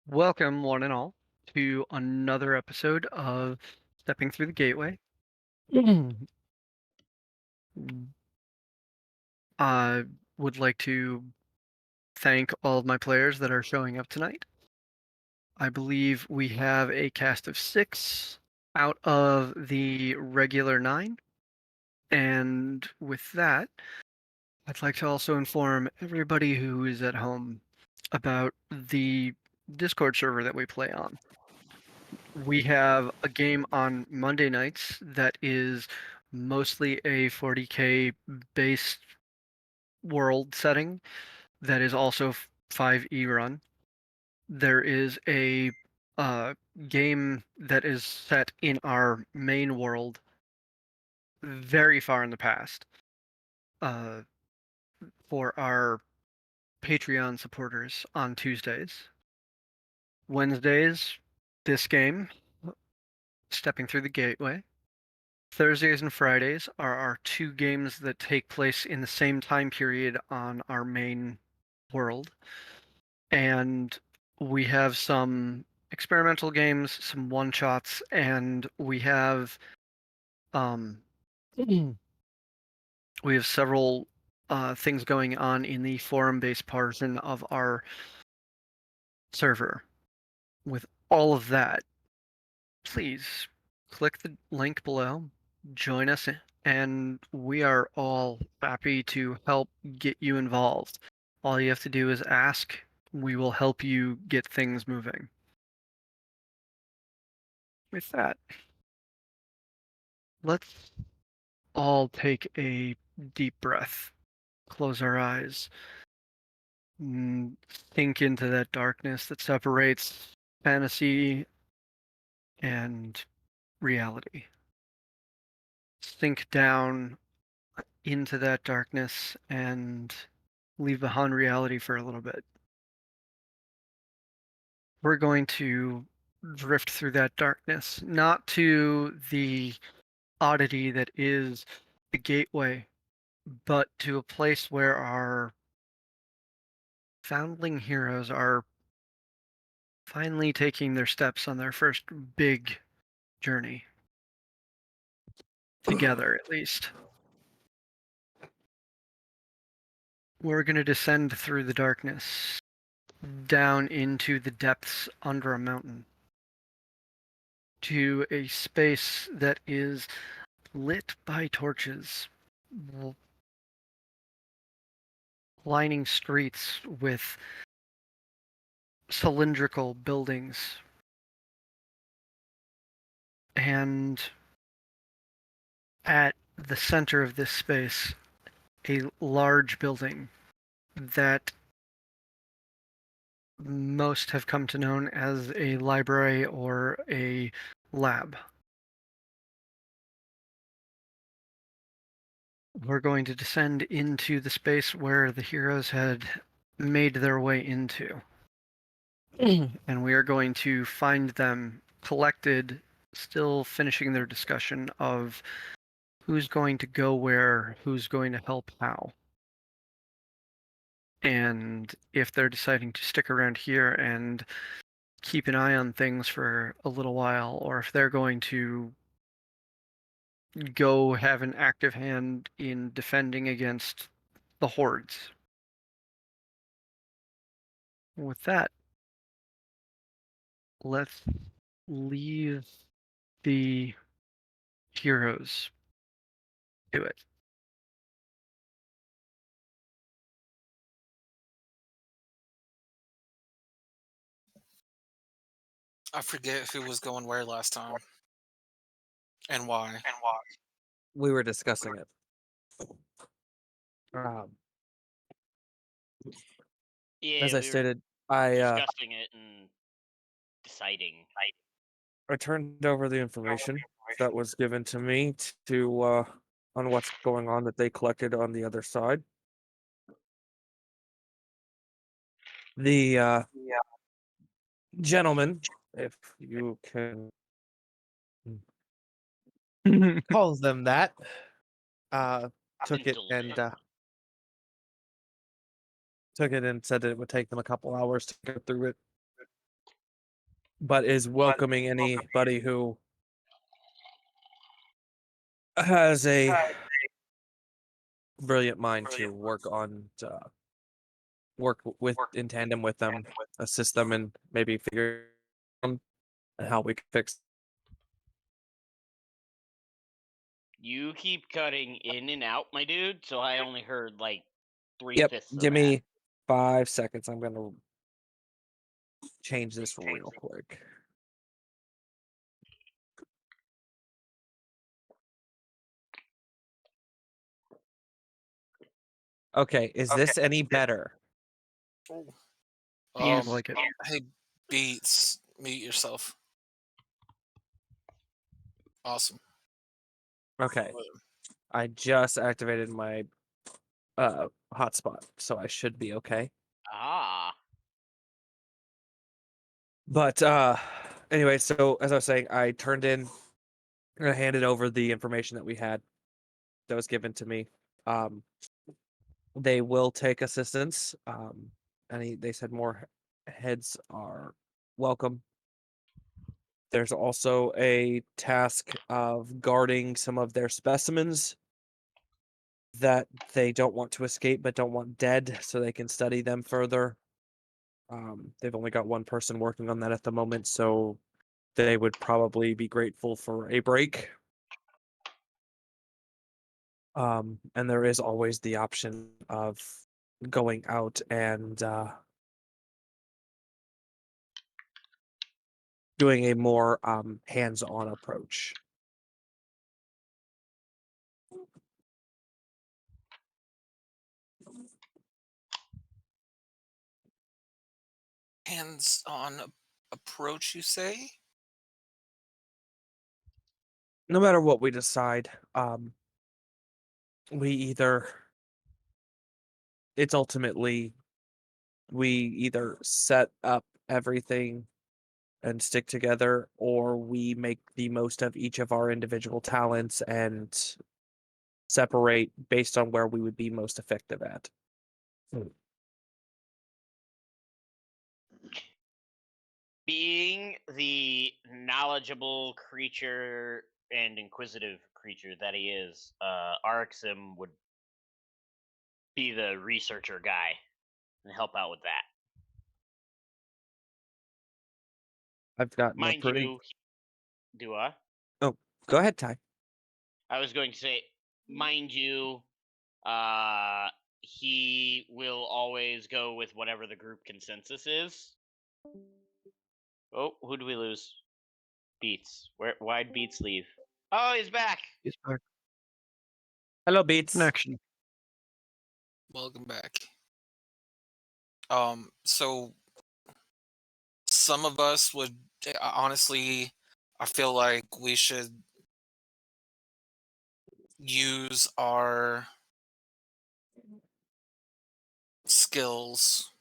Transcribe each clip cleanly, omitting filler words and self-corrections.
Welcome, one and all, to another episode of Stepping Through the Gateway. I would like to thank all of my players that are showing up tonight. I believe we have a cast of 6 out of the regular 9. And with that, I'd like to also inform everybody who is at home about the Discord server that we play on. We have a game on Monday nights that is mostly a 40k based world setting that is also 5e run. There is a uh, game that is set in our main world very far in the past uh, for our Patreon supporters on Tuesdays. Wednesdays, this game, Stepping Through the Gateway. Thursdays and Fridays are our 2 games that take place in the same time period on our main world. And we have some experimental games, some one-shots, and we have um we have several things going on in the forum-based portion of our server. With all of that, please click the link below, join us, and we are all happy to help get you involved. All you have to do is ask. We will help you get things moving. With that, let's all take a deep breath, close our eyes, and sink into that darkness that separates fantasy and reality. Sink down into that darkness and leave behind reality for a little bit. We're going to drift through that darkness, not to the oddity that is the gateway, but to a place where our foundling heroes are finally taking their steps on their first big journey. Together, at least. We're going to descend through the darkness, down into the depths under a mountain, to a space that is lit by torches, lining streets with cylindrical buildings, and at the center of this space, a large building that most have come to know as a library or a lab. We're going to descend into the space where the heroes had made their way into. And we are going to find them collected, still finishing their discussion of who's going to go where, who's going to help how. And if they're deciding to stick around here and keep an eye on things for a little while, or if they're going to go have an active hand in defending against the hordes. With that, let's leave the heroes to it. I forget who was going where last time and why. We were discussing it. Um, as Yeah, I we were stated, I discussing it and deciding. I turned over the information that was given to me to on what's going on that they collected on the other side. The gentleman, if you can call them that, uh, took it and Intellect. took it and said that it would take them a couple hours to go through it. but is welcoming anybody who has a brilliant mind to work with in tandem with them, assist them, and maybe figure out how we can fix. You keep cutting in and out, my dude. So I only heard like 3/5 Yep, of give that. me 5 seconds. I'm gonna change this real quick. Okay, is this any better? Ooh. Seems like it. Hey, Beats, mute yourself. Awesome. Okay, I just activated my hotspot, so I should be okay. Ah. But anyway, so as I was saying, I turned in and I handed over the information that we had that was given to me. They will take assistance. And they said more heads are welcome. There's also a task of guarding some of their specimens that they don't want to escape but don't want dead, so they can study them further. They've only got one person working on that at the moment, so they would probably be grateful for a break. And there is always the option of going out and doing a more hands-on approach. Hands-on approach, you say? No matter what we decide, we either it's ultimately we either set up everything and stick together, or we make the most of each of our individual talents and separate based on where we would be most effective at. Being the knowledgeable creature and inquisitive creature that he is, Arxim would be the researcher guy and help out with that. I've gotten a Mind pretty. you, do I? Oh, go ahead, Ty. I was going to say, mind you, he will always go with whatever the group consensus is. Oh, who do we lose? Beats. Why'd Beats leave? Oh, he's back. He's back. Hello, Beats. Connection. Welcome back. So some of us would honestly, I feel like we should use our skills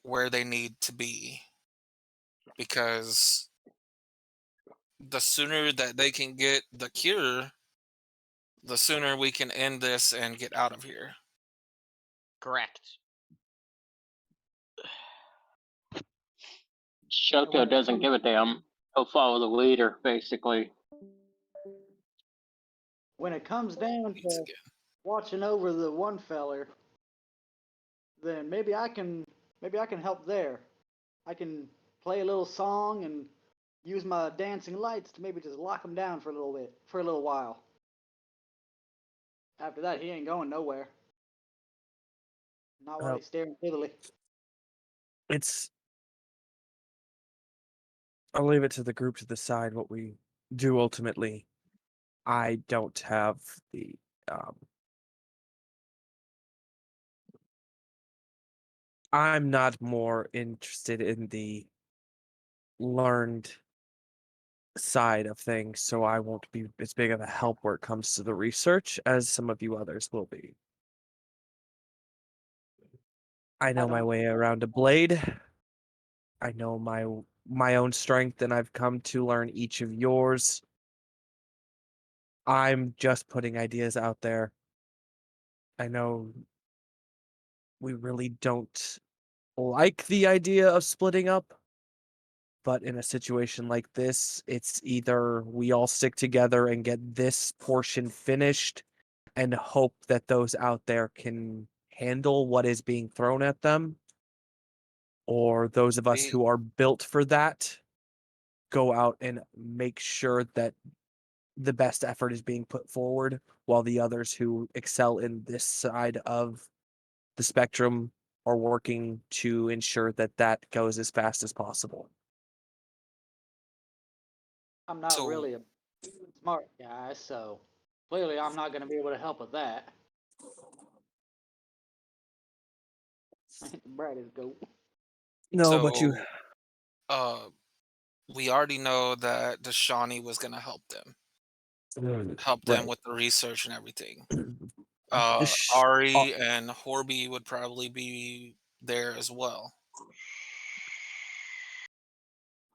where they need to be, because the sooner that they can get the cure, the sooner we can end this and get out of here. Correct. Shoko doesn't give a damn. He'll follow the leader, basically. When it comes down Beats to again. watching over the one feller, then maybe I can help there. I can play a little song and use my dancing lights to maybe just lock him down for a little while. After that, he ain't going nowhere. Not while he's staring fiddly. I'll leave it to the group to decide what we do ultimately. I don't have the I'm not more interested in the learned side of things, so I won't be as big of a help where it comes to the research as some of you others will be. I know my way around a blade. I know my own strength, and I've come to learn each of yours. I'm just putting ideas out there. I know we really don't like the idea of splitting up, but in a situation like this, it's either we all stick together and get this portion finished and hope that those out there can handle what is being thrown at them, or those of us We- who are built for that go out and make sure that the best effort is being put forward, while the others who excel in this side of the spectrum are working to ensure that that goes as fast as possible. I'm not So- really a smart guy, so clearly I'm not going to be able to help with that. I ain't the brightest goat. No, but you we already know that the Shawnee was gonna help them right. with the research and everything. Sh- Ari and Horby would probably be there as well.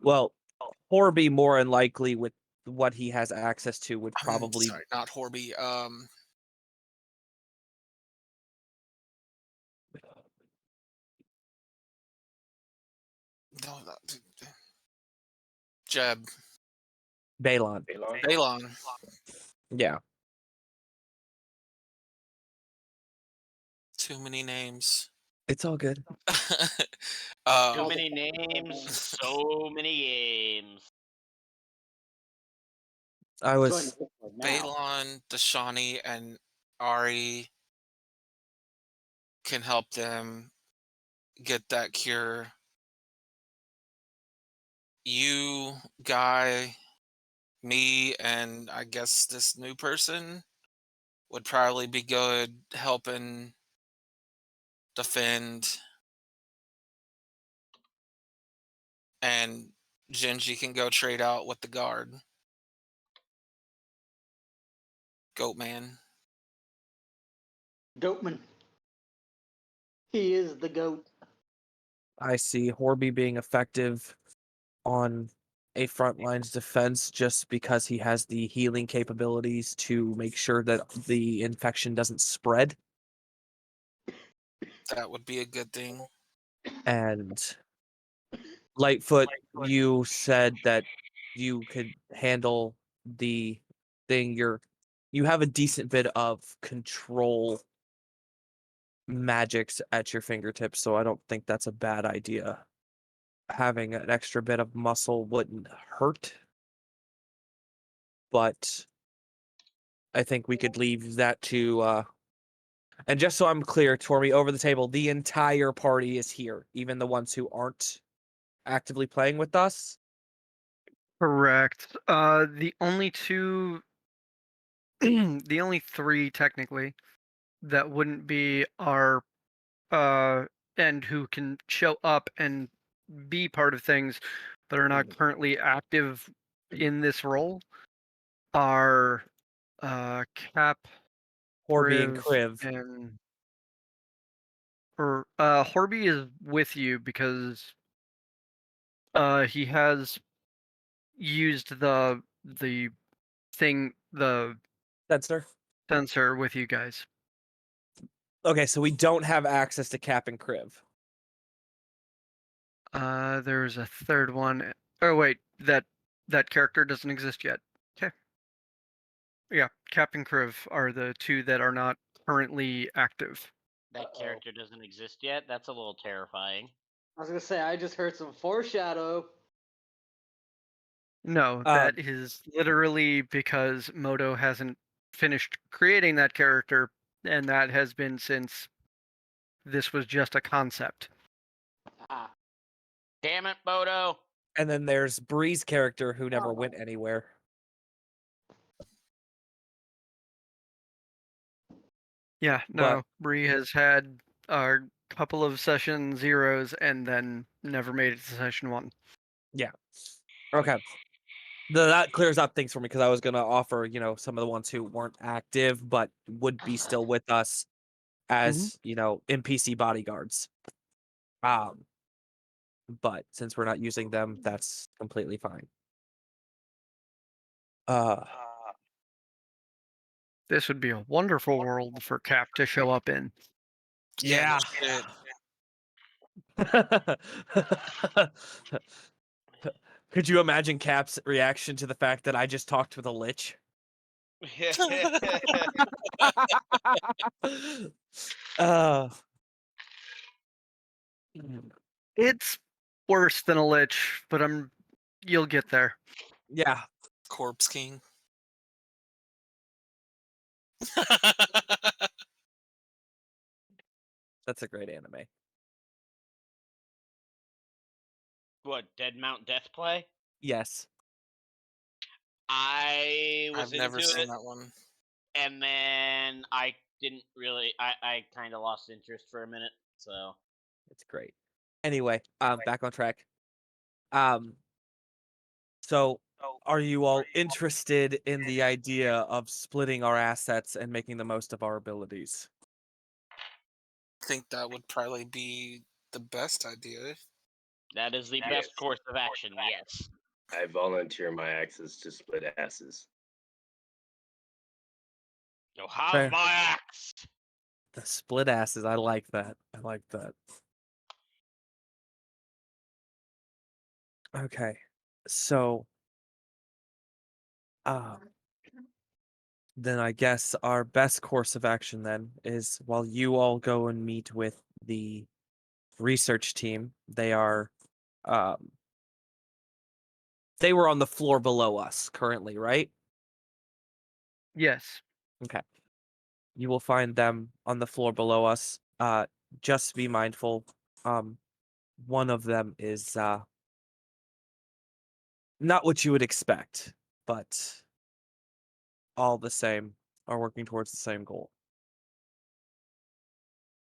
Well, Horby more than likely with what he has access to would probably Sorry, not Horby. No, Jeb. Balon. Balon. Yeah. Too many names. It's all good. Too many names, so many games. I Join was the Discord now. Balon, Dashani, and Ari can help them get that cure. You, Guy, me, and I guess this new person would probably be good helping defend. And Genji can go trade out with the guard. Goatman. Goatman. He is the goat. I see Horby being effective on a front lines defense just because he has the healing capabilities to make sure that the infection doesn't spread. That would be a good thing. And Lightfoot, you said that you could handle the thing. You have a decent bit of control magics at your fingertips, so I don't think that's a bad idea. Having an extra bit of muscle wouldn't hurt, but I think we could leave that to and just so I'm clear, Tormy, over the table, the entire party is here, even the ones who aren't actively playing with us. Correct. The only two, the only three technically that wouldn't be are, and who can show up and be part of things that are not currently active in this role are, Cap, Horby and Kriv. and Horby is with you because he has used the thing, the Sensor. sensor with you guys. Okay, so we don't have access to Cap and Kriv. There's a third one. Oh wait, that character doesn't exist yet. Okay. Yeah, Cap and Kriv are the two that are not currently active. That character doesn't exist yet. That's a little terrifying. I was gonna say I just heard some foreshadow. No, that is literally because Moto hasn't finished creating that character, and that has been since this was just a concept. Ah, Damn it, Bodo. And then there's Bree's character who never went anywhere. Yeah, no, Bree has had a couple of session zeros and then never made it to session 1. Yeah. Okay. That clears up things for me because I was going to offer, some of the ones who weren't active but would be still with us as, NPC bodyguards. But since we're not using them, that's completely fine. This would be a wonderful world for Cap to show up in. Yeah. Yeah. No shit. Could you imagine Cap's reaction to the fact that I just talked with a lich? uh, It's worse than a lich, but you'll get there. yeah, Corpse King. that's a great anime. What, Dead Mount Death Play? Yes. I was I've never into seen it, that one. and then I didn't really. I kind of lost interest for a minute. So It's great. Anyway, back on track. So are you all interested in the idea of splitting our assets and making the most of our abilities? I think that would probably be the best idea. that is the best course of action. Yes. I volunteer my axes to split asses. You'll have Fair. my axe. The split asses, I like that. I like that. Okay. So then I guess our best course of action then is while you all go and meet with the research team, they are they were on the floor below us currently, right? Yes. Okay. You will find them on the floor below us. Just be mindful. One of them is not what you would expect, but all the same are working towards the same goal.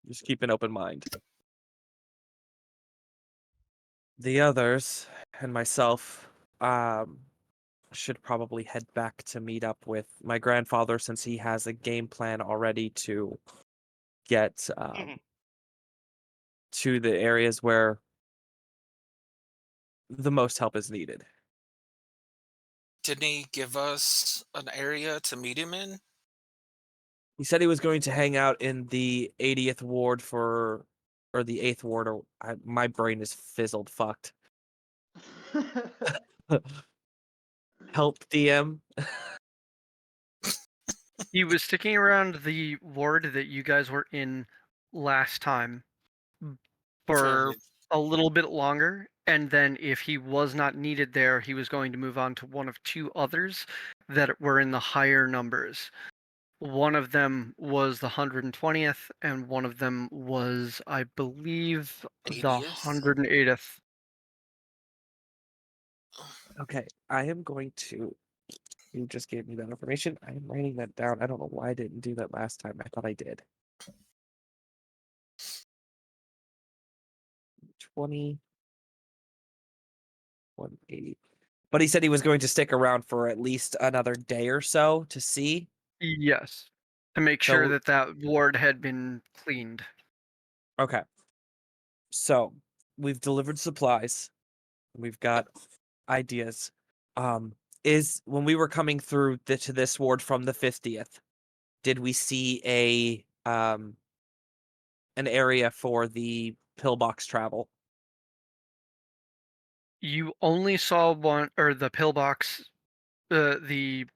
Just keep an open mind. The others and myself should probably head back to meet up with my grandfather since he has a game plan already to get to the areas where the most help is needed. Didn't he give us an area to meet him in? He said he was going to hang out in the 80th ward or the 8th ward, or my brain is fizzled, fucked. Help, DM. He was sticking around the ward that you guys were in last time for For- a little bit longer, and then if he was not needed there, he was going to move on to one of two others that were in the higher numbers. One of them was the 120th, and one of them was, I believe, the 80th? 108th. Okay, I am going to. You just gave me that information. I am writing that down. I don't know why I didn't do that last time. I thought I did. 20. 180. But he said he was going to stick around for at least another day or so to see. Yes, to make sure that that ward had been cleaned. Okay. So we've delivered supplies. We've got ideas. Is when we were coming through to this ward from the 50th, did we see an area for the pillbox travel? You only saw one, or the pillbox, you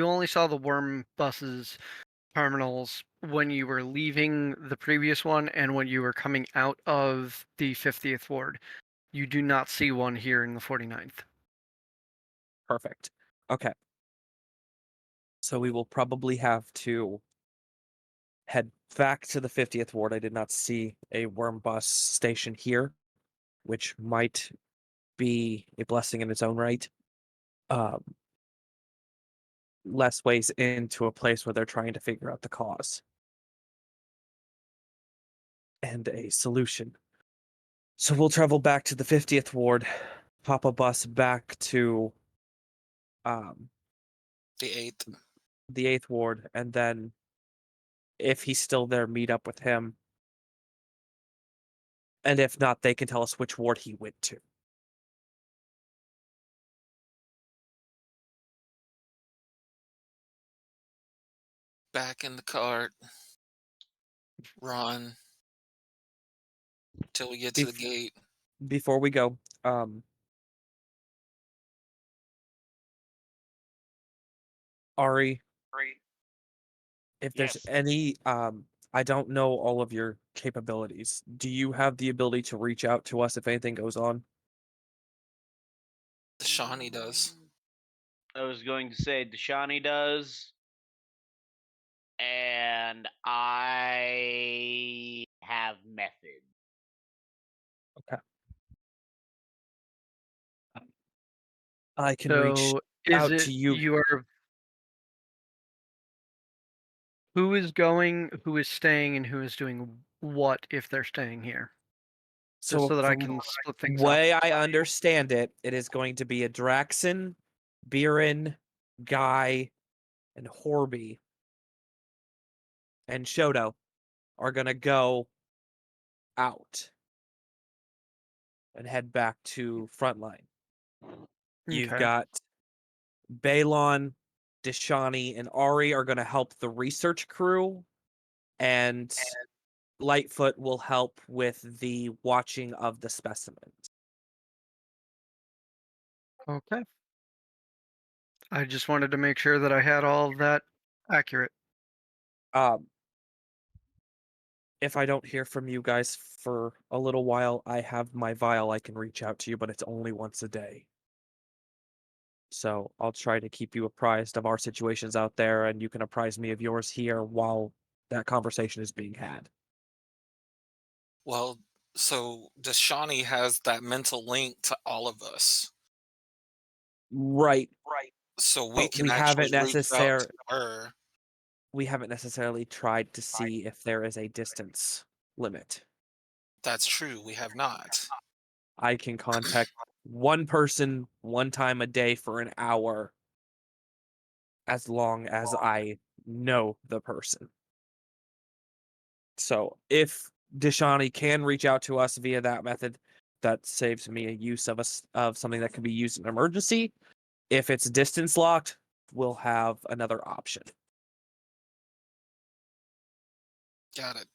only saw the worm buses terminals when you were leaving the previous one and when you were coming out of the 50th ward. You do not see one here in the 49th. Perfect. Okay. So we will probably have to head back to the 50th ward. I did not see a worm bus station here, which might be a blessing in its own right. Less ways into a place where they're trying to figure out the cause and a solution. So we'll travel back to the 50th ward, hop a bus back to The 8th. the 8th ward, and then if he's still there, meet up with him. And if not, they can tell us which ward he went to. Back in the cart. Run. Till we get to the gate. Before we go, Ari, if there's Yes. any, I don't know all of your capabilities. Do you have the ability to reach out to us if anything goes on? Shawnee does. I was going to say Deshani does, and I have method. I can reach So is out it to you. you are who is going, who is staying, and who is doing what if they're staying here? Just so that I from can split things way up. I understand it, it is going to be a Draxon, Biren, Guy, and Horby, and Shoto are gonna go out and head back to frontline. You've Okay. got Balon, Deshani, and Ari are gonna help the research crew, and Lightfoot will help with the watching of the specimens. Okay. I just wanted to make sure that I had all of that accurate. Um, if I don't hear from you guys for a little while, I have my vial. I can reach out to you, but it's only once a day. So I'll try to keep you apprised of our situations out there, and you can apprise me of yours here while that conversation is being had. Well, so Deshani has that mental link to all of us. Right. So we But can we actually haven't reach out to necessarily her. tried to see if there is a distance limit. That's true. We have not. I can contact one person one time a day for an hour as long as I know the person. So if Deshani can reach out to us via that method, that saves me a use of of something that can be used in an emergency. If it's distance locked, we'll have another option. Got it.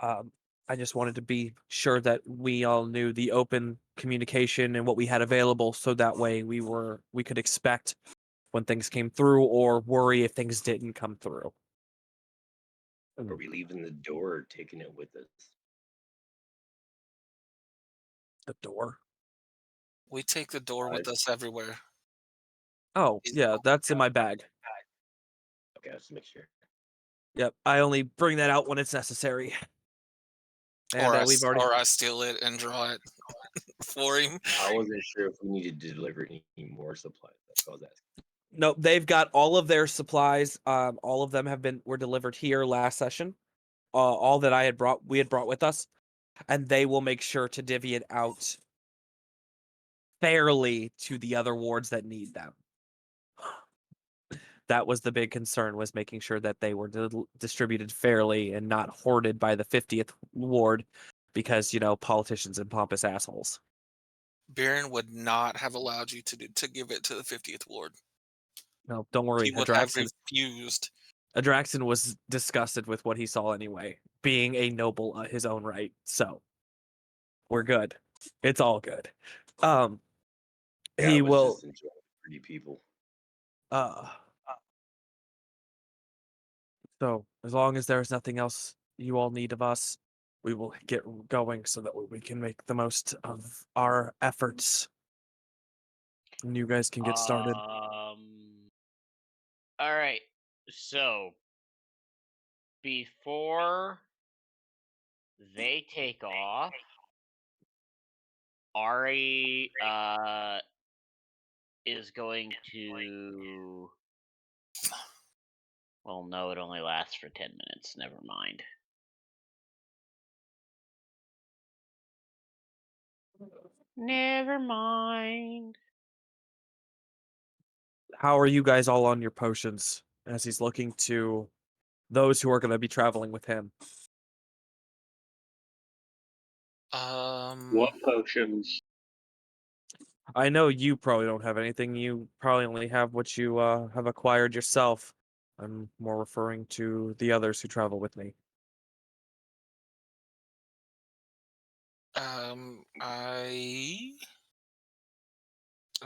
I just wanted to be sure that we all knew the open communication and what we had available, so that way we could expect when things came through or worry if things didn't come through. Are we leaving the door or taking it with us? The door. We take the door with us everywhere. Oh, yeah, that's in my bag. Okay, let's make sure. Yep, I only bring that out when it's necessary. And we've already. Or I steal it and draw it for him. I wasn't sure if we needed to deliver any more supplies. That's what I was asking. No, they've got all of their supplies. All of them were delivered here last session. All that we had brought with us, and they will make sure to divvy it out fairly to the other wards that need them. That was the big concern, was making sure that they were distributed fairly and not hoarded by the 50th ward, because politicians and pompous assholes. Baron would not have allowed you to give it to the 50th Ward. No, don't worry. He would have refused. Adraxon was disgusted with what he saw anyway, being a noble his own right. So we're good. It's all good. He will. Just enjoying pretty people. So as long as there's nothing else you all need of us, we will get going so that we can make the most of our efforts. And you guys can get started. All right. So before they take off, Ari is going to. Well, no, it only lasts for 10 minutes. Never mind. Never mind. How are you guys all on your potions as he's looking to those who are going to be traveling with him? What potions? I know you probably don't have anything. You probably only have what you have acquired yourself. I'm more referring to the others who travel with me. I'm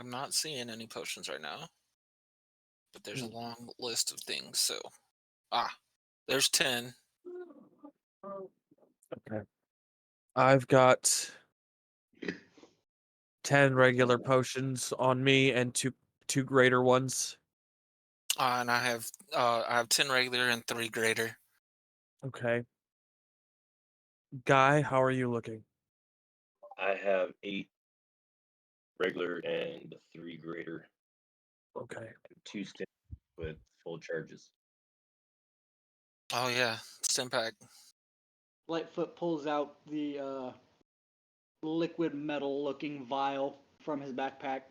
not seeing any potions right now. but there's a long list of things. So, there's 10. Okay. I've got 10 regular potions on me and two greater ones. And I have 10 regular and 3 greater. Okay. Guy, how are you looking? I have 8 regular and 3 greater, Okay. and 2 stim with full charges. Oh yeah, stim pack. Lightfoot pulls out the liquid metal looking vial from his backpack.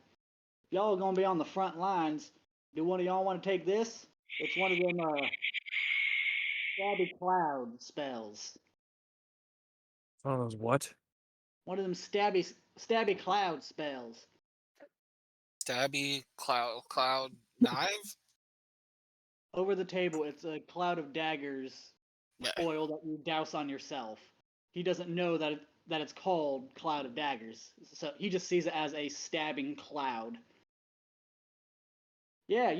Y'all gonna be on the front lines. Do one of y'all want to take this? It's one of them stabby cloud spells. Oh, those what? One of them stabby cloud spells. Stabby cloud knife. Over the table, it's a cloud of daggers Yeah. oil that you douse on yourself. He doesn't know that it's called cloud of daggers, so he just sees it as a stabbing cloud. Yeah,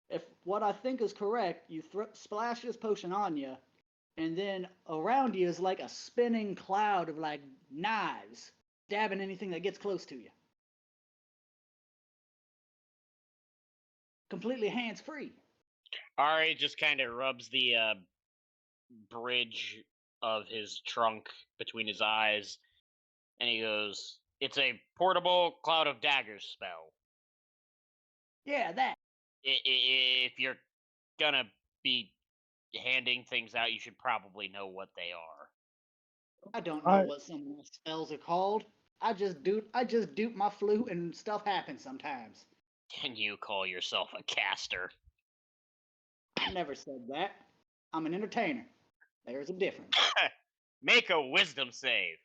if what I think is correct, you splash this potion on you, and then around you is like a spinning cloud of like knives, stabbing anything that gets close to you. Completely hands free. Ari just kind of rubs the bridge of his trunk between his eyes, and he goes, "It's a portable cloud of daggers spell. Yeah, that. If you're gonna be handing things out, you should probably know what they are." I don't know what some of my spells are called. I just dupe my flute and stuff happens sometimes. Can you call yourself a caster? I never said that. I'm an entertainer. There's a difference. Make a wisdom save.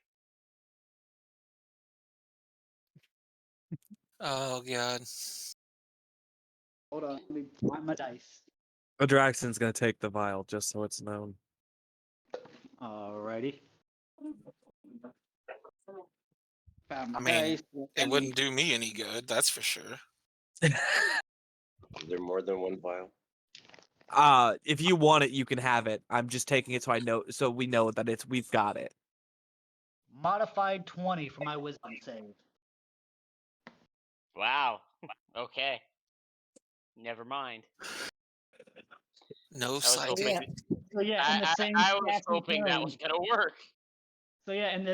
Oh god. Hold on, let me find my dice. Adraxon's gonna take the vial, just so it's known. Alrighty. Found my I mean, dice. it wouldn't do me any good, that's for sure. Is there more than one vial? If you want it, you can have it. I'm just taking it so we know that we've got it. Modified 20 for my wisdom save. Wow. Okay. Never mind. No I was psychic. hoping. So yeah, in the same I was sassy hoping that tone- was gonna work. So yeah, in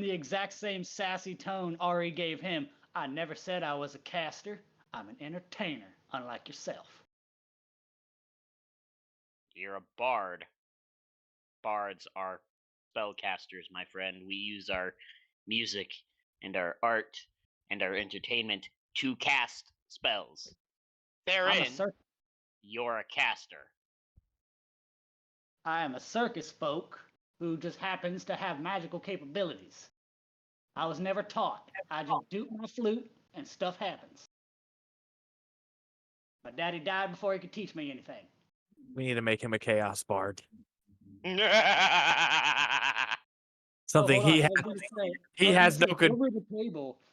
the exact same sassy tone Ari gave him, I never said I was a caster. I'm an entertainer, unlike yourself. You're a bard. Bards are spellcasters, my friend. We use our music and our art and our entertainment to cast spells. I'm Therein, a you're a caster. I am a circus folk who just happens to have magical capabilities. I was never taught. I just dupe my flute and stuff happens. My daddy died before he could teach me anything. We need to make him a chaos bard. Oh, Something hold on, he I was gonna say, he I was has gonna no say, good.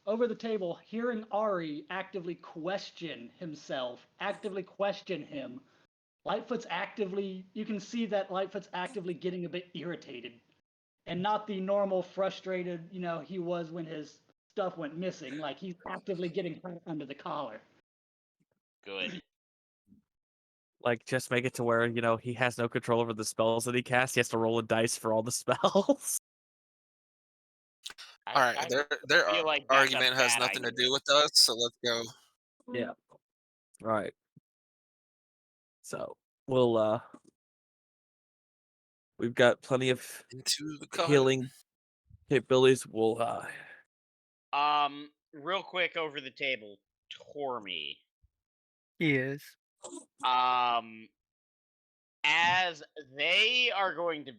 over the table, hearing Ari actively question himself, actively question him, Lightfoot's actively, you can see that Lightfoot's actively getting a bit irritated. And not the normal frustrated, he was when his stuff went missing. Like, he's actively getting hurt under the collar. Good. Like, just make it to where, he has no control over the spells that he casts. He has to roll a dice for all the spells. All right, their feel like that's a argument has bad nothing to idea. do with us, so let's go. Yeah. Right. So, we'll, we've got plenty of Into the car. healing capabilities. We'll, Real quick over the table, Tormy. He is. As they are going to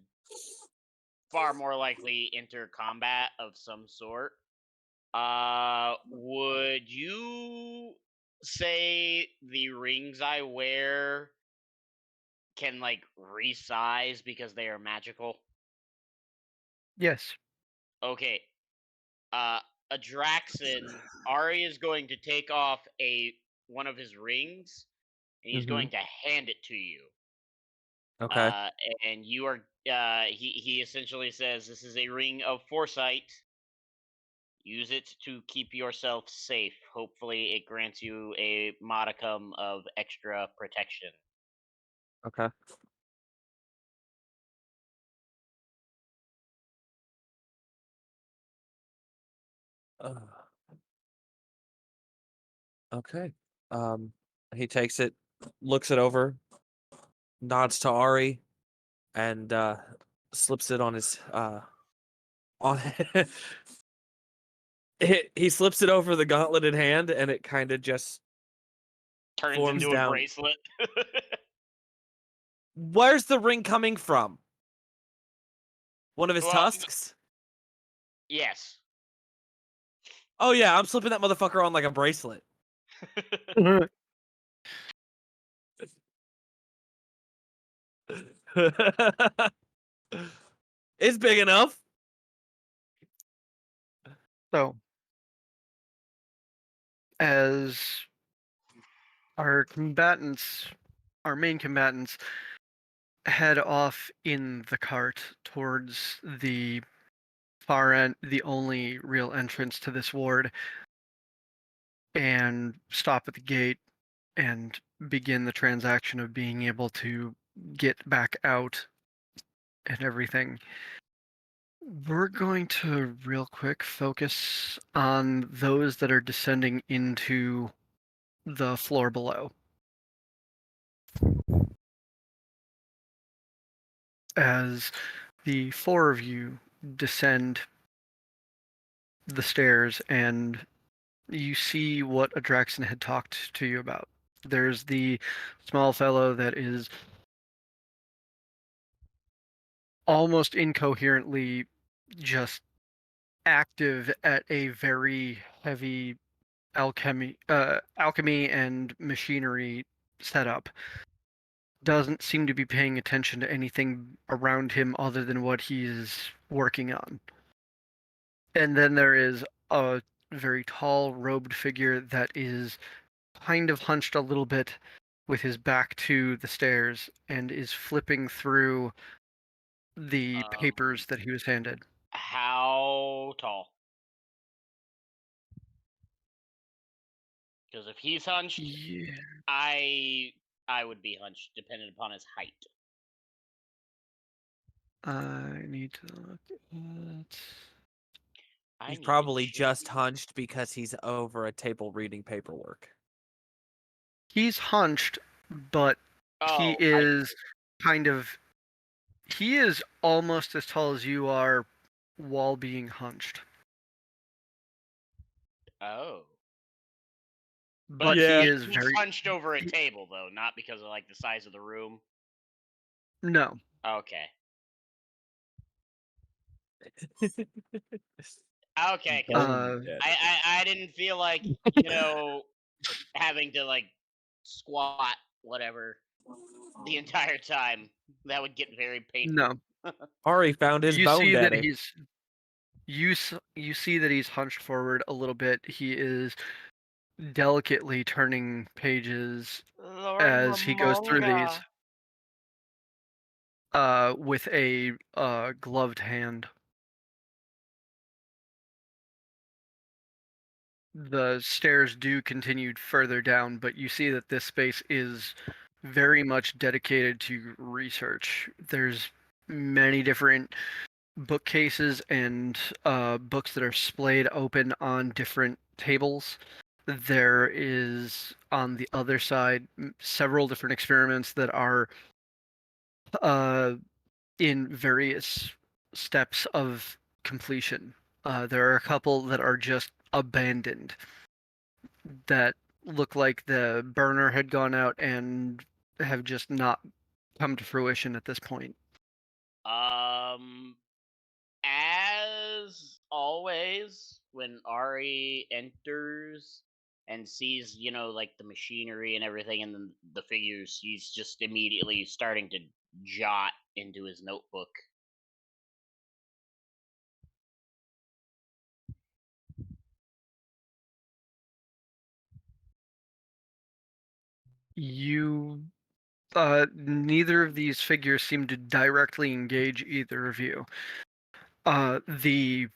far more likely enter combat of some sort, would you say the rings I wear can like resize because they are magical? Yes. Okay. Adraxon, Ari is going to take off a one of his rings, and he's Mhm. going to hand it to you. Okay. Uh, and you are he essentially says this is a ring of foresight. Use it to keep yourself safe. Hopefully, it grants you a modicum of extra protection. Okay. Okay. Um, he takes it, looks it over, nods to Ari, and slips it on his on. He slips it over the gauntleted hand, and it kind of just Turns forms into a down. bracelet. Where's the ring coming from? One of his Well, tusks? yes. Oh yeah, I'm slipping that motherfucker on like a bracelet. It's big enough. So, as our main combatants, head off in the cart towards the far end, the only real entrance to this ward, and stop at the gate and begin the transaction of being able to get back out and everything. We're going to real quick focus on those that are descending into the floor below. As the four of you descend the stairs and you see what Adraxan had talked to you about. There's the small fellow that is almost incoherently just active at a very heavy alchemy and machinery setup. Doesn't seem to be paying attention to anything around him other than what he's working on. And then there is a very tall, robed figure that is kind of hunched a little bit with his back to the stairs and is flipping through the papers that he was handed. How tall? Because if he's hunched, Yeah. I would be hunched, depending upon his height. I need to look at. I He's need to probably check. just hunched because he's over a table reading paperwork. He's hunched, but he Oh, is kind of. He is almost as tall as you are while being hunched. oh. But Yeah. he is He's very. hunched over a table though, not because of like the size of the room. No. Okay. Okay, because Uh, I didn't feel like having to like squat whatever the entire time. That would get very painful. no. Ari found his You bone see that daddy. he's. You see that he's hunched forward a little bit. He is delicately turning pages Lord as he goes through these. Ramonga. With a gloved hand. The stairs do continue further down, but you see that this space is very much dedicated to research. There's many different bookcases and books that are splayed open on different tables. There is on the other side several different experiments that are uh, in various steps of completion. There are a couple that are just abandoned that look like the burner had gone out and have just not come to fruition at this point. Um, as always, when Ari enters and sees, like the machinery and everything and the figures, he's just immediately starting to jot into his notebook. You, neither of these figures seem to directly engage either of you. The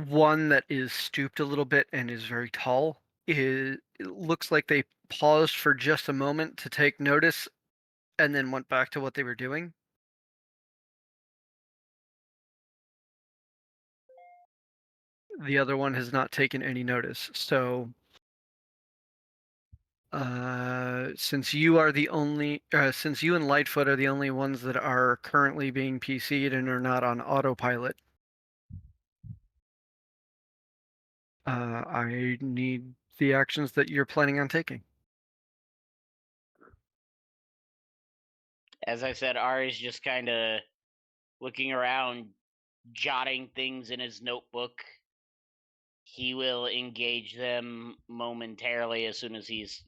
one that is stooped a little bit and is very tall, it looks like they paused for just a moment to take notice and then went back to what they were doing. The other one has not taken any notice. So, since you are the only, since you and Lightfoot are the only ones that are currently being PC'd and are not on autopilot, I need the actions that you're planning on taking. As I said, Ari's just kind of looking around, jotting things in his notebook. He will engage them momentarily as soon as he's,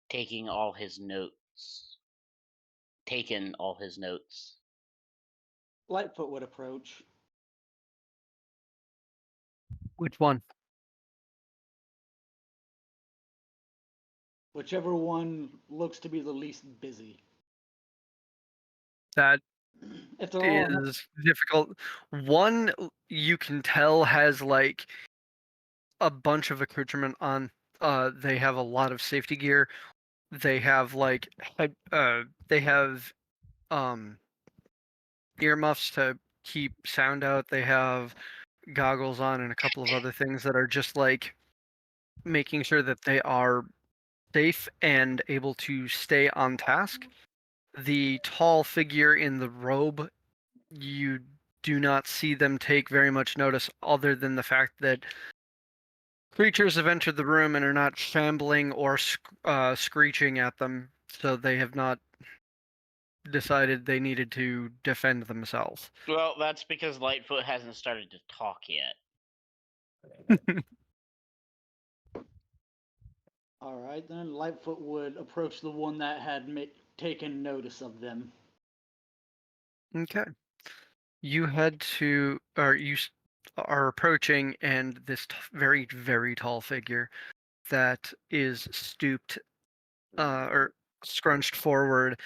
taken all his notes. Lightfoot would approach. Which one? Whichever one looks to be the least busy. That If they're all on is difficult. One you can tell has like a bunch of accoutrement on. They have a lot of safety gear. They have like they have earmuffs to keep sound out. They have goggles on and a couple of other things that are just like making sure that they are safe and able to stay on task. The tall figure in the robe, you do not see them take very much notice other than the fact that creatures have entered the room and are not shambling or screeching at them, so they have not decided they needed to defend themselves. Well, that's because Lightfoot hasn't started to talk yet. All right, then Lightfoot would approach the one that had taken notice of them. Okay. You head to, or you are approaching, and this very, very tall figure that is stooped, or scrunched forward,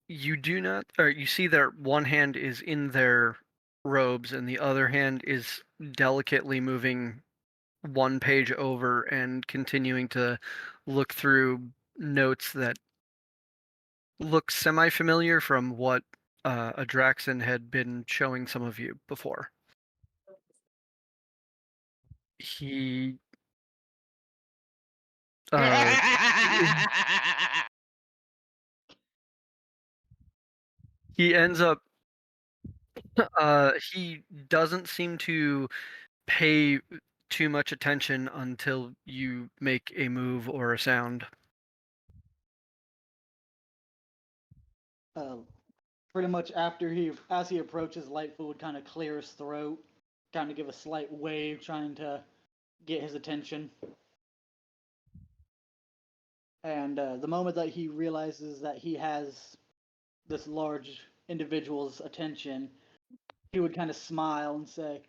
you do not, or you see their one hand is in their robes, and the other hand is delicately moving one page over and continuing to look through notes that look semi-familiar from what Adraxan had been showing some of you before. He he ends up he doesn't seem to pay too much attention until you make a move or a sound. Pretty much as he approaches, Lightfoot would kind of clear his throat, kind of give a slight wave, trying to get his attention. And the moment that he realizes that he has this large individual's attention, he would kind of smile and say,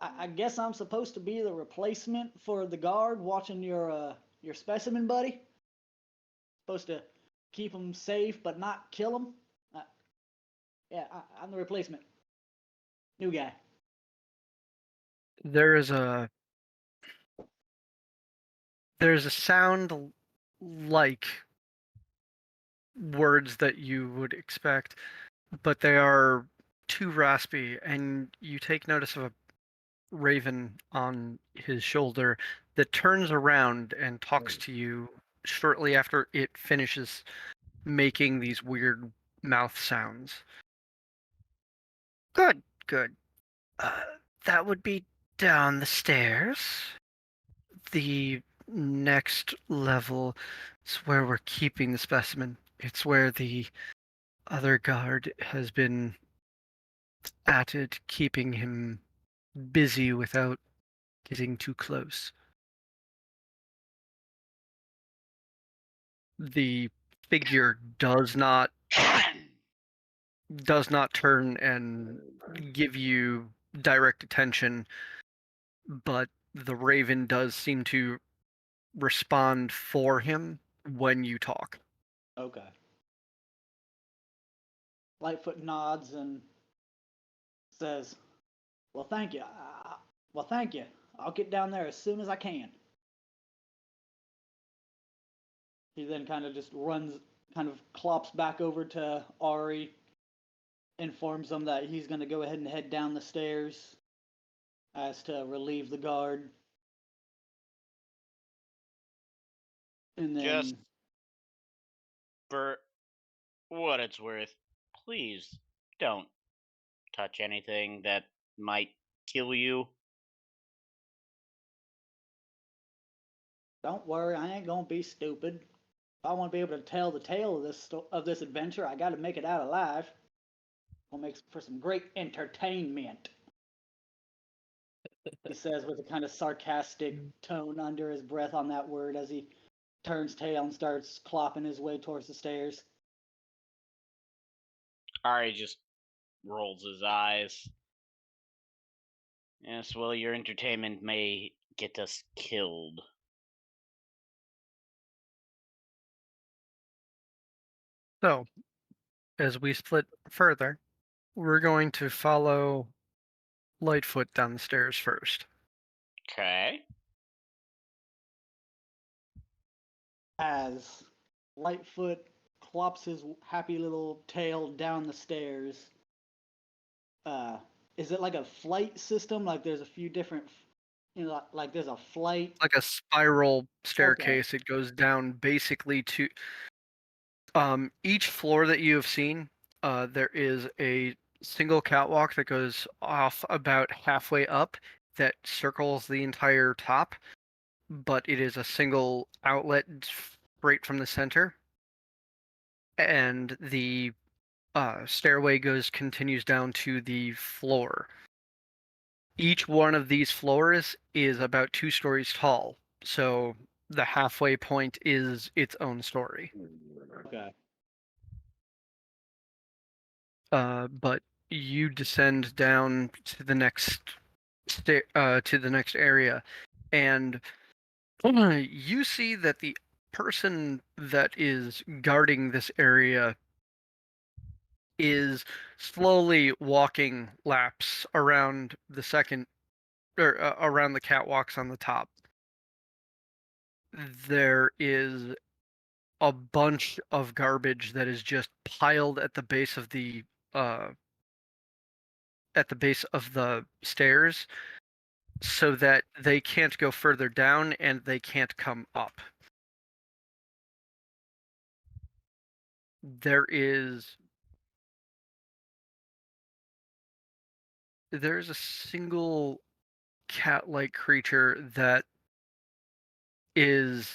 I guess I'm supposed to be the replacement for the guard watching your specimen, buddy? Supposed to keep him safe but not kill him? Yeah, I'm the replacement. New guy. There's a sound like words that you would expect, but they are too raspy, and you take notice of a raven on his shoulder that turns around and talks to you shortly after it finishes making these weird mouth sounds. Good, good. That would be down the stairs. The next level is where we're keeping the specimen. It's where the other guard has been at it, keeping him busy without getting too close. The figure does not turn and give you direct attention, but the raven does seem to respond for him when you talk. Okay. Lightfoot nods and says, "Well, thank you. Well, thank you. I'll get down there as soon as I can." He then kind of just clops back over to Ari, informs them that he's going to go ahead and head down the stairs as to relieve the guard. And then Just for what it's worth, please don't touch anything that might kill you. don't worry, I ain't gonna be stupid. If I want to be able to tell the tale of this adventure, I got to make it out alive. Will make for some great entertainment. He says with a kind of sarcastic tone under his breath on that word as he turns tail and starts clopping his way towards the stairs. Ari just rolls his eyes. Yes, well, your entertainment may get us killed. So, as we split further, we're going to follow Lightfoot down the stairs first. Okay. As Lightfoot clops his happy little tail down the stairs, is it like a flight system? Like there's a few different, like there's a flight. Like a spiral staircase, it goes down basically to each floor that you have seen. There is a single catwalk that goes off about halfway up that circles the entire top, but it is a single outlet straight from the center, and the stairway continues down to the floor. Each one of these floors is about 2 stories tall, so the halfway point is its own story. Okay. But you descend down to the next area, and you see that the person that is guarding this area is slowly walking laps around the around the catwalks on the top. There is a bunch of garbage that is just piled at the base of the stairs, so that they can't go further down and they can't come up. There's a single cat-like creature that is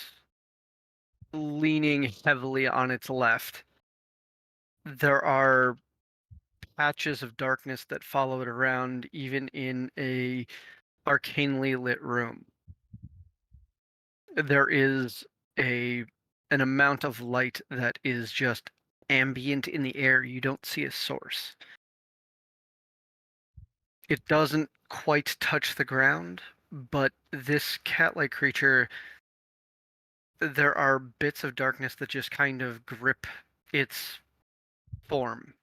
leaning heavily on its left. There are patches of darkness that follow it around, even in a arcanely lit room. There is an amount of light that is just ambient in the air. You don't see a source. It doesn't quite touch the ground, but this cat-like creature, there are bits of darkness that just kind of grip its form.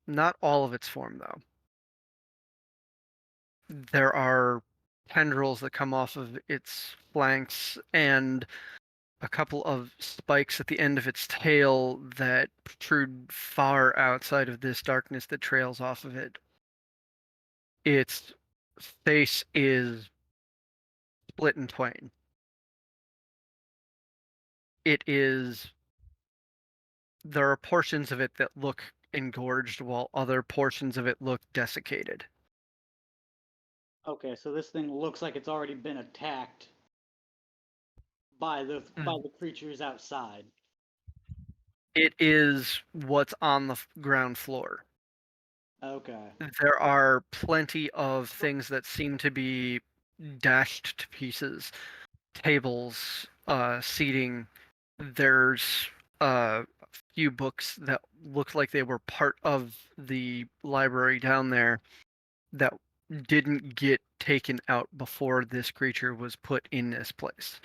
Not all of its form, though. There are tendrils that come off of its flanks and a couple of spikes at the end of its tail that protrude far outside of this darkness that trails off of it. Its face is split in twain. There are portions of it that look engorged, while other portions of it look desiccated. Okay, so this thing looks like it's already been attacked by the creatures outside. It is what's on the ground floor. Okay. There are plenty of things that seem to be dashed to pieces. Tables, seating. There's a few books that look like they were part of the library down there that didn't get taken out before this creature was put in this place.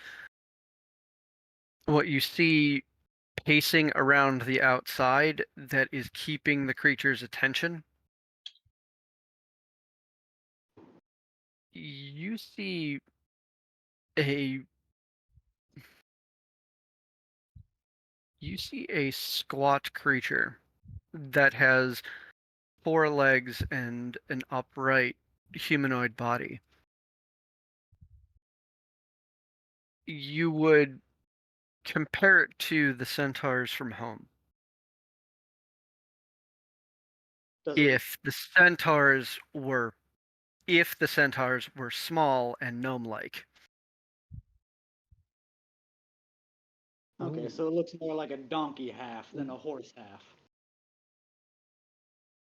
What you see pacing around the outside that is keeping the creature's attention, you see a squat creature that has 4 legs and an upright humanoid body. You would compare it to the centaurs from home. Does it, If the centaurs were small and gnome-like. okay, so it looks more like a donkey half than a horse half.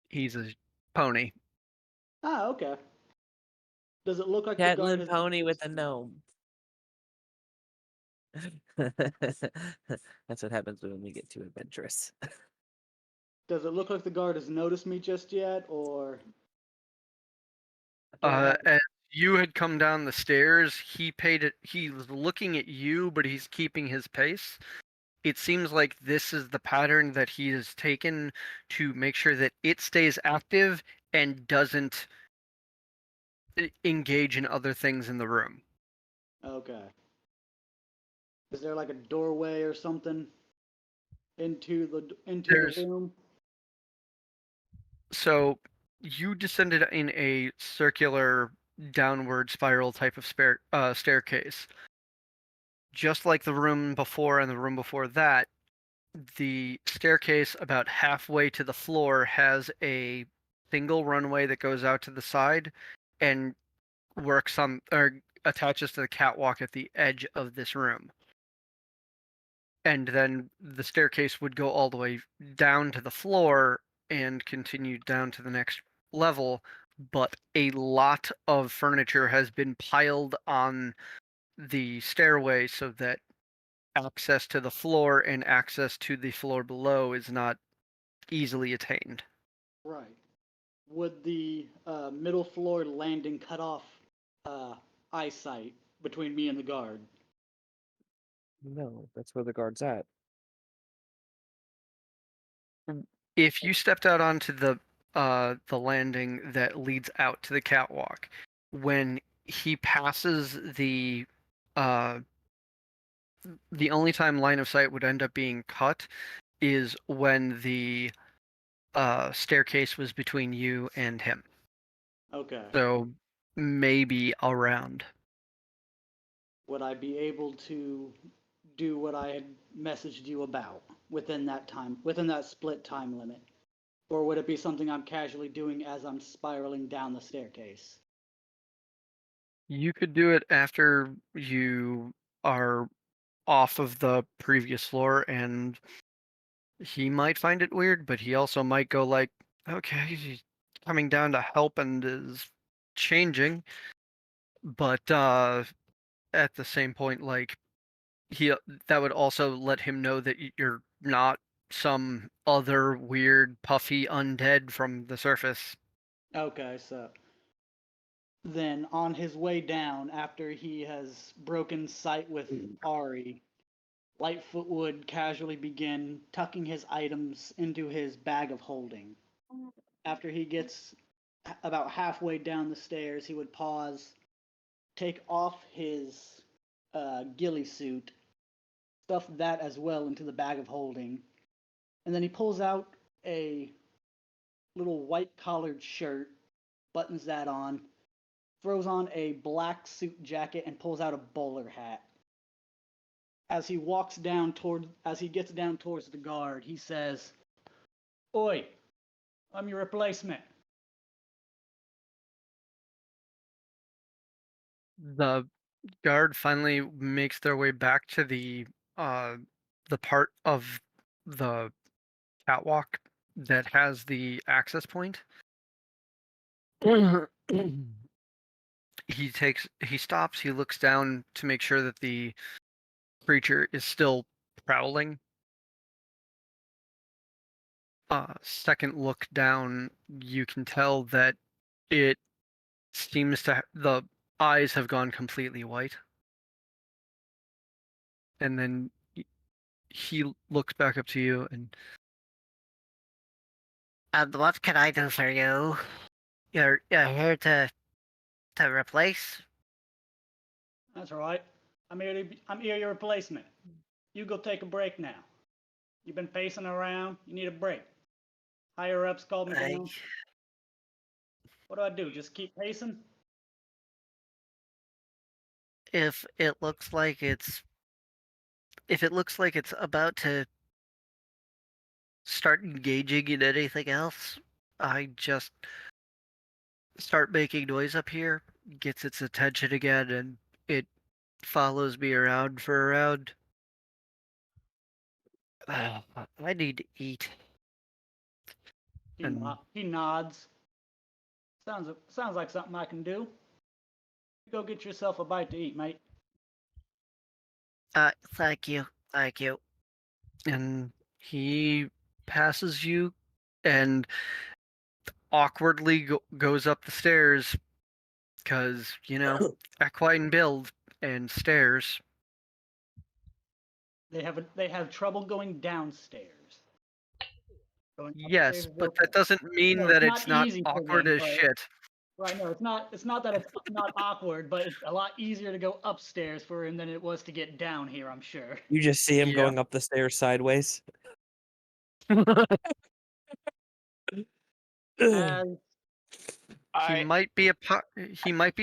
He's a pony. Ah, okay. Does it look like the guard Catlin has pony with a gnome. That's what happens when we get too adventurous. Does it look like the guard has noticed me just yet, or do I have As you had come down the stairs, he was looking at you, but he's keeping his pace. It seems like this is the pattern that he has taken to make sure that it stays active and doesn't engage in other things in the room. okay? Is there like a doorway or something into There's- the room? So you descended in a circular downward spiral type of staircase. Just like the room before and the room before that, the staircase about halfway to the floor has a single runway that goes out to the side and works on or attaches to the catwalk at the edge of this room. And then the staircase would go all the way down to the floor and continue down to the next level, but a lot of furniture has been piled on the stairway so that access to the floor and access to the floor below is not easily attained. Right. Would the middle floor landing cut off eyesight between me and the guard? No, that's where the guard's at. If you stepped out onto the landing that leads out to the catwalk, when he passes the only time line of sight would end up being cut is when the staircase was between you and him. Okay. So maybe around. Would I be able to do what I had messaged you about within that split time limit? Or would it be something I'm casually doing as I'm spiraling down the staircase? You could do it after you are off of the previous floor, and he might find it weird, but he also might go like, okay, he's coming down to help and is changing. But at the same point, like that would also let him know that you're not some other weird puffy undead from the surface. Okay, so then on his way down, after he has broken sight with Ari, Lightfoot would casually begin tucking his items into his bag of holding. After he gets about halfway down the stairs, he would pause, take off his ghillie suit, stuff that as well into the bag of holding, and then he pulls out a little white collared shirt, buttons that on, throws on a black suit jacket, and pulls out a bowler hat. As he gets down towards the guard, he says, "Oi, I'm your replacement." The guard finally makes their way back to the part of the catwalk that has the access point. He stops, he looks down to make sure that the creature is still prowling. Second look down, you can tell that it seems to the eyes have gone completely white, and then he looks back up to you and What can I do for you? You're here to replace? That's all right. I'm here your replacement. You go take a break now. You've been pacing around. You need a break. Higher ups called me I, down. What do I do? Just keep pacing? if it looks like it's about to start engaging in anything else, I just start making noise up here, gets its attention again, and it follows me around for around. I need to eat. And He nods. Sounds like something I can do. Go get yourself a bite to eat, mate. Thank you. Thank you. and he passes you and awkwardly goes up the stairs because equine build and stairs. They have trouble going downstairs. Going Yes, upstairs is but okay. that doesn't mean No, that it's it's not not easy for awkward them, as but shit. right. No, it's not. It's not that it's not awkward, but it's a lot easier to go upstairs for him than it was to get down here. I'm sure. You just see him Yeah. going up the stairs sideways. As He I might be a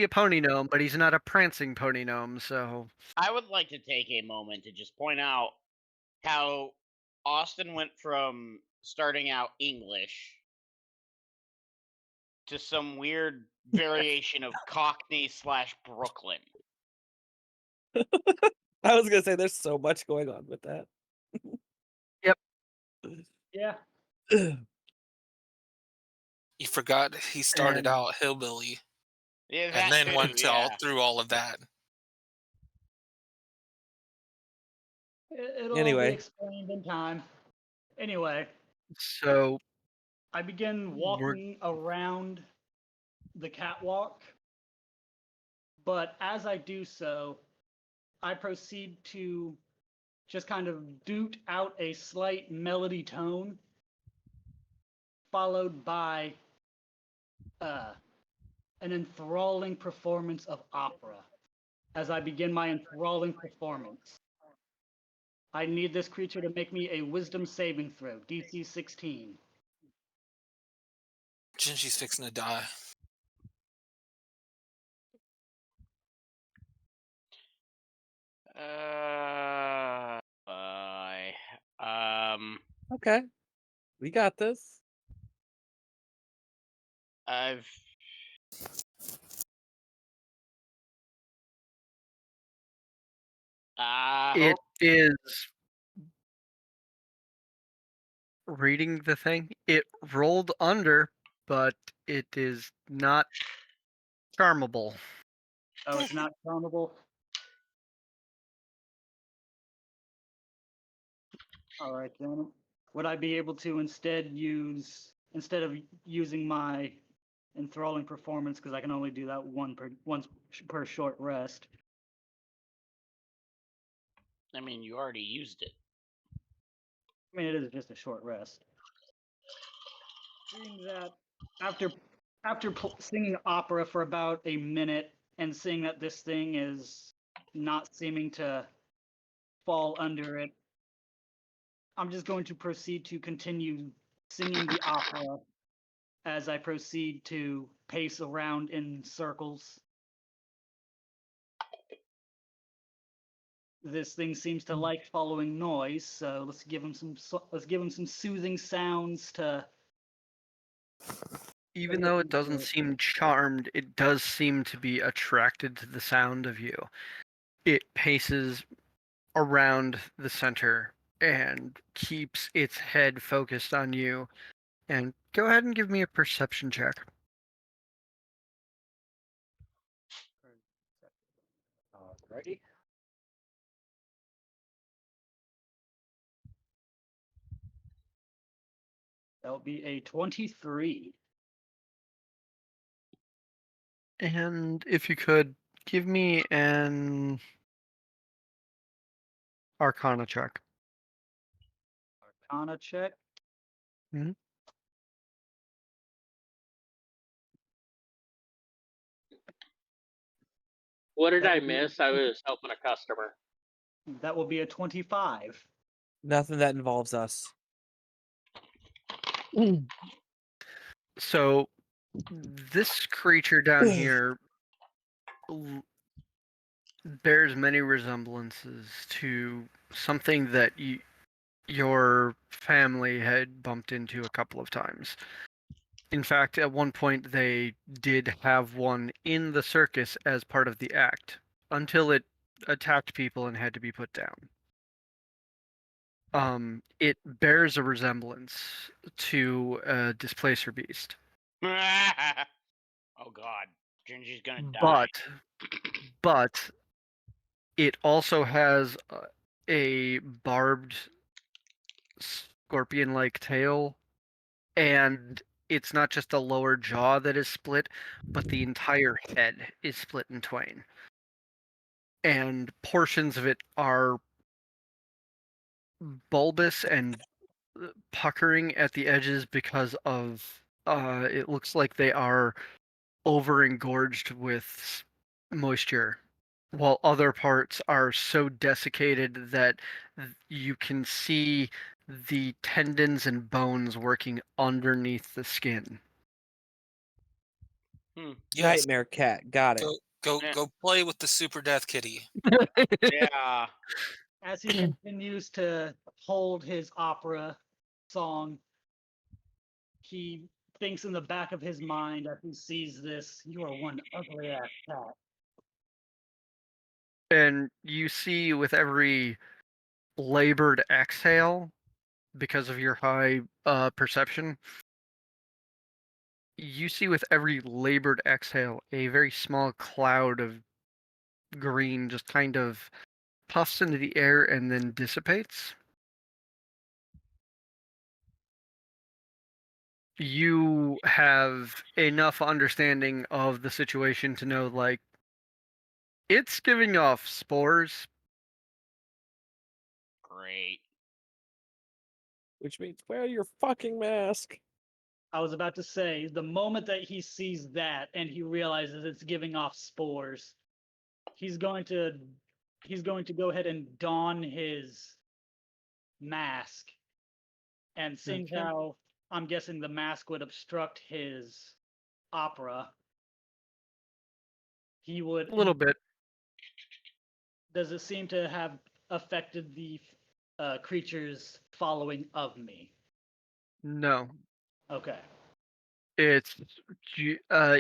pony gnome, but he's not a prancing pony gnome. So I would like to take a moment to just point out how Austin went from starting out English to some weird variation of Cockney / Brooklyn. I was gonna say there's so much going on with that. yeah, You forgot he started And- out hillbilly Yeah, that and then too, went yeah. through all of that. it'll all Anyway. be explained in time. Anyway, so I begin We're- walking around the catwalk, but as I do so, I proceed to just kind of doot out a slight melody tone, followed by an enthralling performance of opera. As I begin my enthralling performance, I need this creature to make me a wisdom saving throw, DC 16. Gingy's fixing to die. Bye. Okay. We got this. I've it hope is reading the thing. It rolled under, but it is not charmable. Oh, it's not charmable. All right then. Would I be able to instead of using my enthralling performance, because I can only do that once per short rest? I mean you already used it. I mean, it is just a short rest. Seeing that after singing opera for about a minute and seeing that this thing is not seeming to fall under it, I'm just going to proceed to continue singing the opera as I proceed to pace around in circles. This thing seems to like following noise, so let's give him some soothing sounds to. Even though it doesn't seem charmed, it does seem to be attracted to the sound of you. It paces around the center and keeps its head focused on you. And go ahead and give me a perception check. Alrighty. That'll be a 23. And if you could give me an Arcana check. Arcana check. What did That I would be- miss? I was helping a customer. That will be a 25. Nothing that involves us. So this creature down here bears many resemblances to something that your family had bumped into a couple of times. In fact, at one point they did have one in the circus as part of the act until it attacked people and had to be put down. It bears a resemblance to a displacer beast, Oh God, Gingy's gonna die. but it also has a barbed scorpion-like tail, and it's not just the lower jaw that is split, but the entire head is split in twain. And portions of it are bulbous and puckering at the edges because of it looks like they are over engorged with moisture, while other parts are so desiccated that you can see the tendons and bones working underneath the skin. Yes. Nightmare cat. Got it. Go play with the Super Death Kitty. Yeah. As he continues to hold his opera song, he thinks in the back of his mind as he sees this, you are one ugly ass cat. And you see with every labored exhale, because of your high perception, you see with every labored exhale a very small cloud of green just kind of puffs into the air and then dissipates. You have enough understanding of the situation to know, like, it's giving off spores. Great. Which means wear your fucking mask. I was about to say, the moment that he sees that and he realizes it's giving off spores, he's going to go ahead and don his mask. And seeing Okay. how I'm guessing the mask would obstruct his opera, he would A little bit. Does it seem to have affected the creature's following of me? No. Okay. It's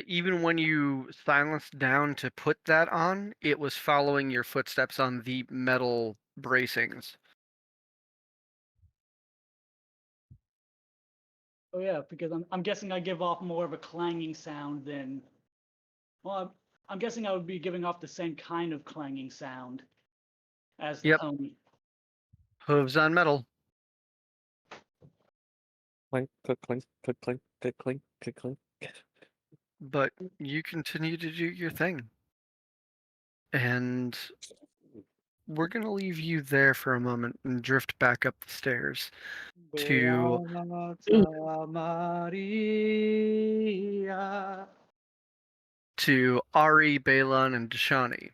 even when you silenced down to put that on, it was following your footsteps on the metal bracings. Oh yeah, because I'm guessing I give off more of a clanging sound than. Well, I'm guessing I would be giving off the same kind of clanging sound as the Yep. pony. Hooves on metal. Clink, click, clink, click, clink, click, clink, click, clink. But you continue to do your thing. And we're going to leave you there for a moment and drift back up the stairs to Beata Maria. Ari, Balon, and Deshani.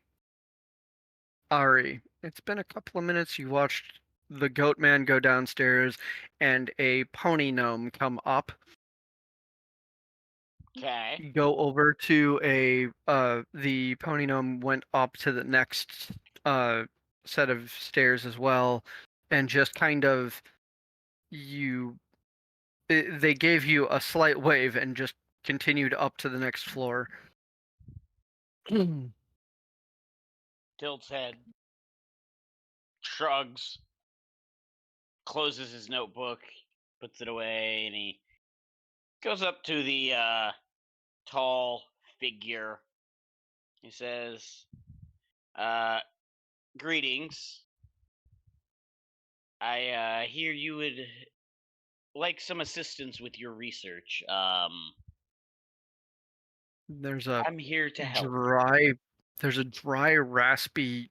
Ari, it's been a couple of minutes. You watched the goat man go downstairs and a pony gnome come up. Okay. Go over to the pony gnome went up to the next set of stairs as well, and just kind of they gave you a slight wave and just continued up to the next floor. Tilts head. Shrugs. Closes his notebook. Puts it away, and he goes up to the tall figure. He says, "Greetings. I hear you would like some assistance with your research. There's a I'm here to help. there's a dry, raspy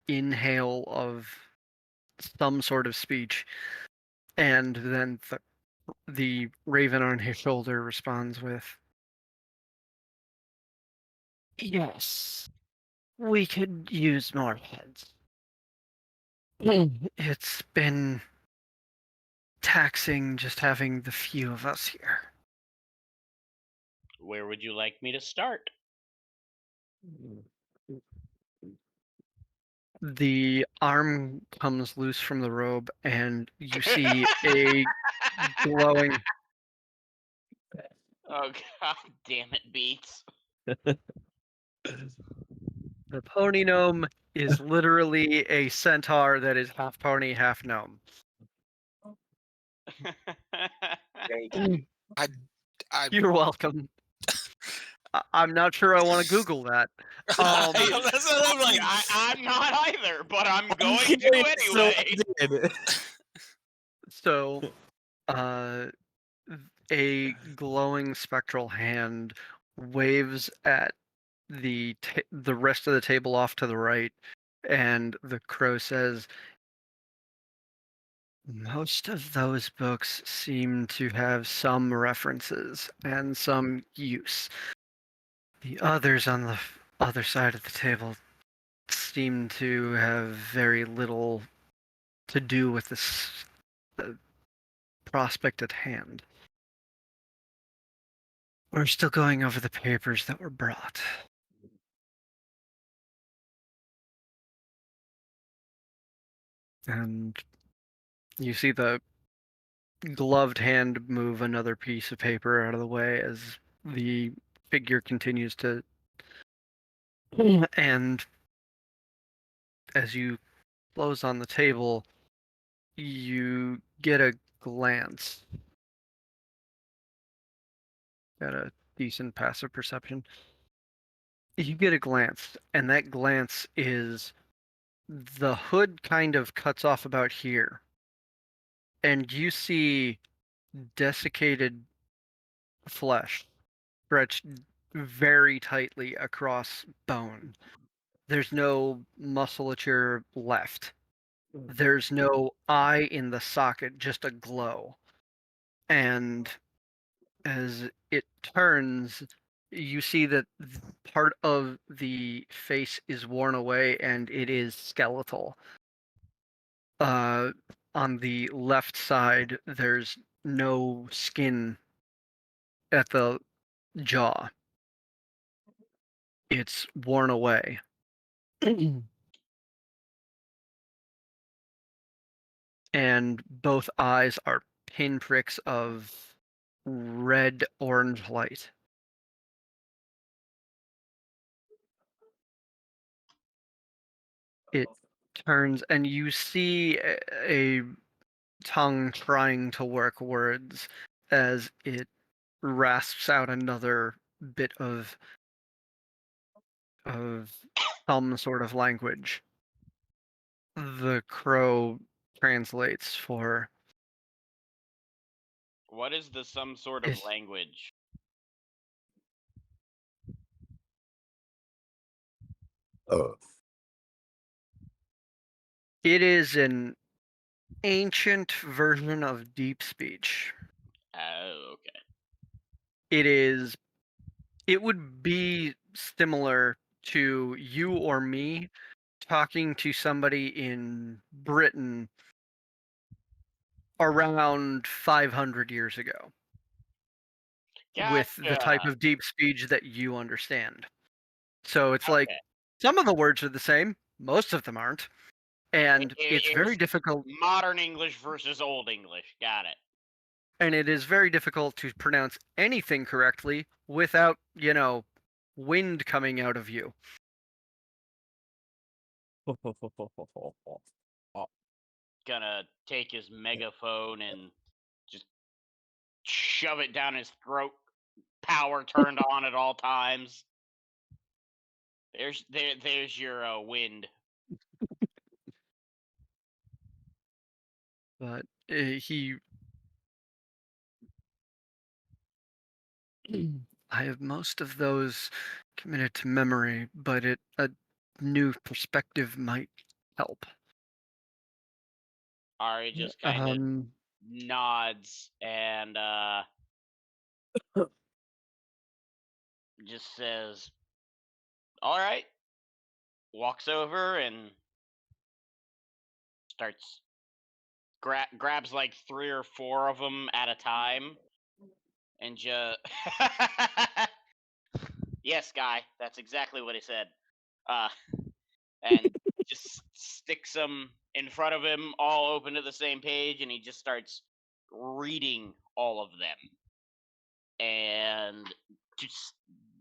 inhale of some sort of speech, and then the raven on his shoulder responds with, "Yes, we could use more heads. It's been taxing just having the few of us here." Where would you like me to start? The arm comes loose from the robe, and you see a glowing. Oh god damn it, Beats. The pony gnome is literally a centaur that is half pony, half gnome. Thank you. I You're welcome. I'm not sure I want to Google that. That's what I'm like. I'm not either, but I'm going to curious, so I anyway. did. So, a glowing spectral hand waves at the rest of the table off to the right, and the crow says, "Most of those books seem to have some references and some use. The others on the other side of the table seem to have very little to do with the prospect at hand. We're still going over the papers that were brought." And you see the gloved hand move another piece of paper out of the way as the figure continues to. And as you close on the table, you get a glance. Got a decent passive perception. You get a glance, and that glance is the hood kind of cuts off about here. And you see desiccated flesh stretched very tightly across bone. There's no musculature left. There's no eye in the socket, just a glow. And as it turns, you see that part of the face is worn away and it is skeletal. On the left side, there's no skin at the jaw. It's worn away. And both eyes are pinpricks of red orange light. It turns, and you see a tongue trying to work words as it rasps out another bit of some sort of language. The crow translates for, What is the some sort of Is- language? it is an ancient version of deep speech. Oh, okay. It would be similar to you or me talking to somebody in Britain around 500 years ago with the type Gotcha. of deep speech that you understand. So it's like Okay. some of the words are the same, most of them aren't, and it's very It's difficult, modern English versus old English. Got it. and it is very difficult to pronounce anything correctly without, wind coming out of you. Gonna take his megaphone and just shove it down his throat. Power turned on at all times. There's your wind. But he I have most of those committed to memory, but a new perspective might help. Ari just kind of Um, nods and just says, "All right." Walks over and starts grabs like 3 or 4 of them at a time and just yes, guy, that's exactly what he said. Uh, and just sticks them in front of him, all open to the same page, and he just starts reading all of them and just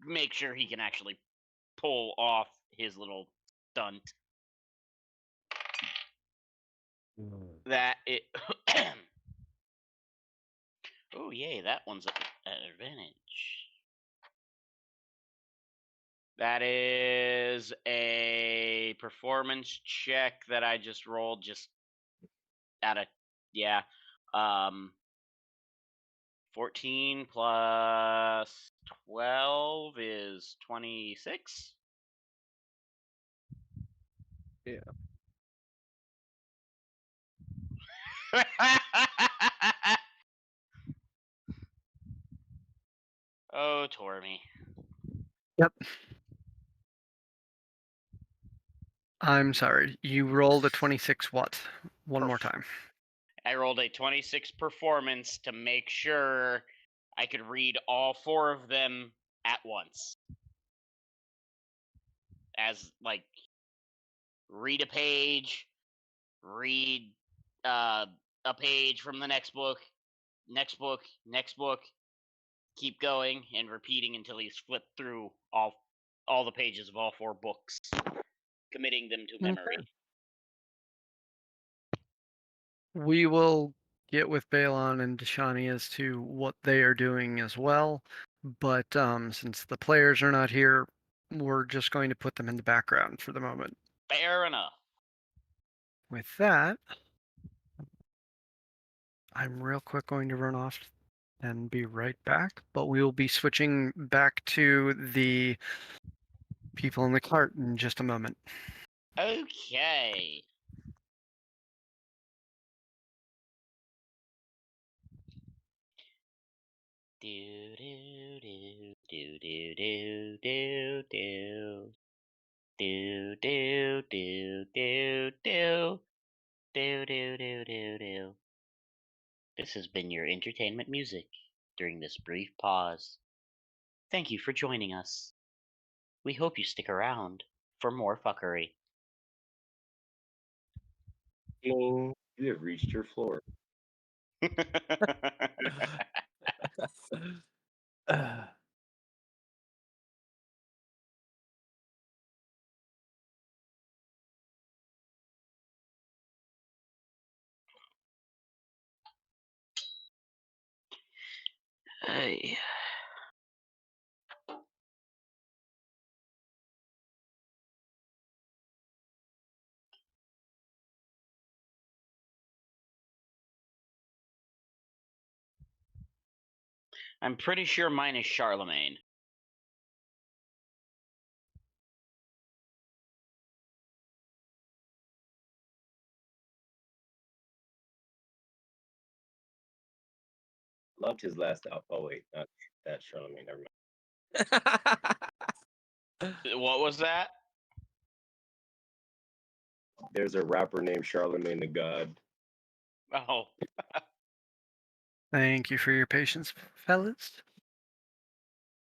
make sure he can actually pull off his little stunt. That it. Oh, yay, that one's an advantage. That is a performance check that I just rolled just out of, yeah. 14 plus 12 is 26. Yeah. Oh, Tormy. yep. I'm sorry. You rolled a 26 what? One more time. I rolled a 26 performance to make sure I could read all 4 of them at once. As, like, read a page, read a page from the next book, next book, next book, keep going and repeating until he's flipped through all the pages of all 4 books, committing them to memory. We will get with Balon and Deshani as to what they are doing as well. But since the players are not here, we're just going to put them in the background for the moment. Fair enough. With that, I'm real quick going to run off and be right back. But we will be switching back to the people in the cart in just a moment. Okay. Do do do do do do do do do do do do do do do do do. This has been your entertainment music during this brief pause. Thank you for joining us. We hope you stick around for more fuckery. You have reached your floor. Hey. I'm pretty sure mine is Charlemagne. Loved his last album. Oh wait, not that Charlemagne. Never mind. What was that? There's a rapper named Charlemagne the God. Oh. Thank you for your patience, fellas.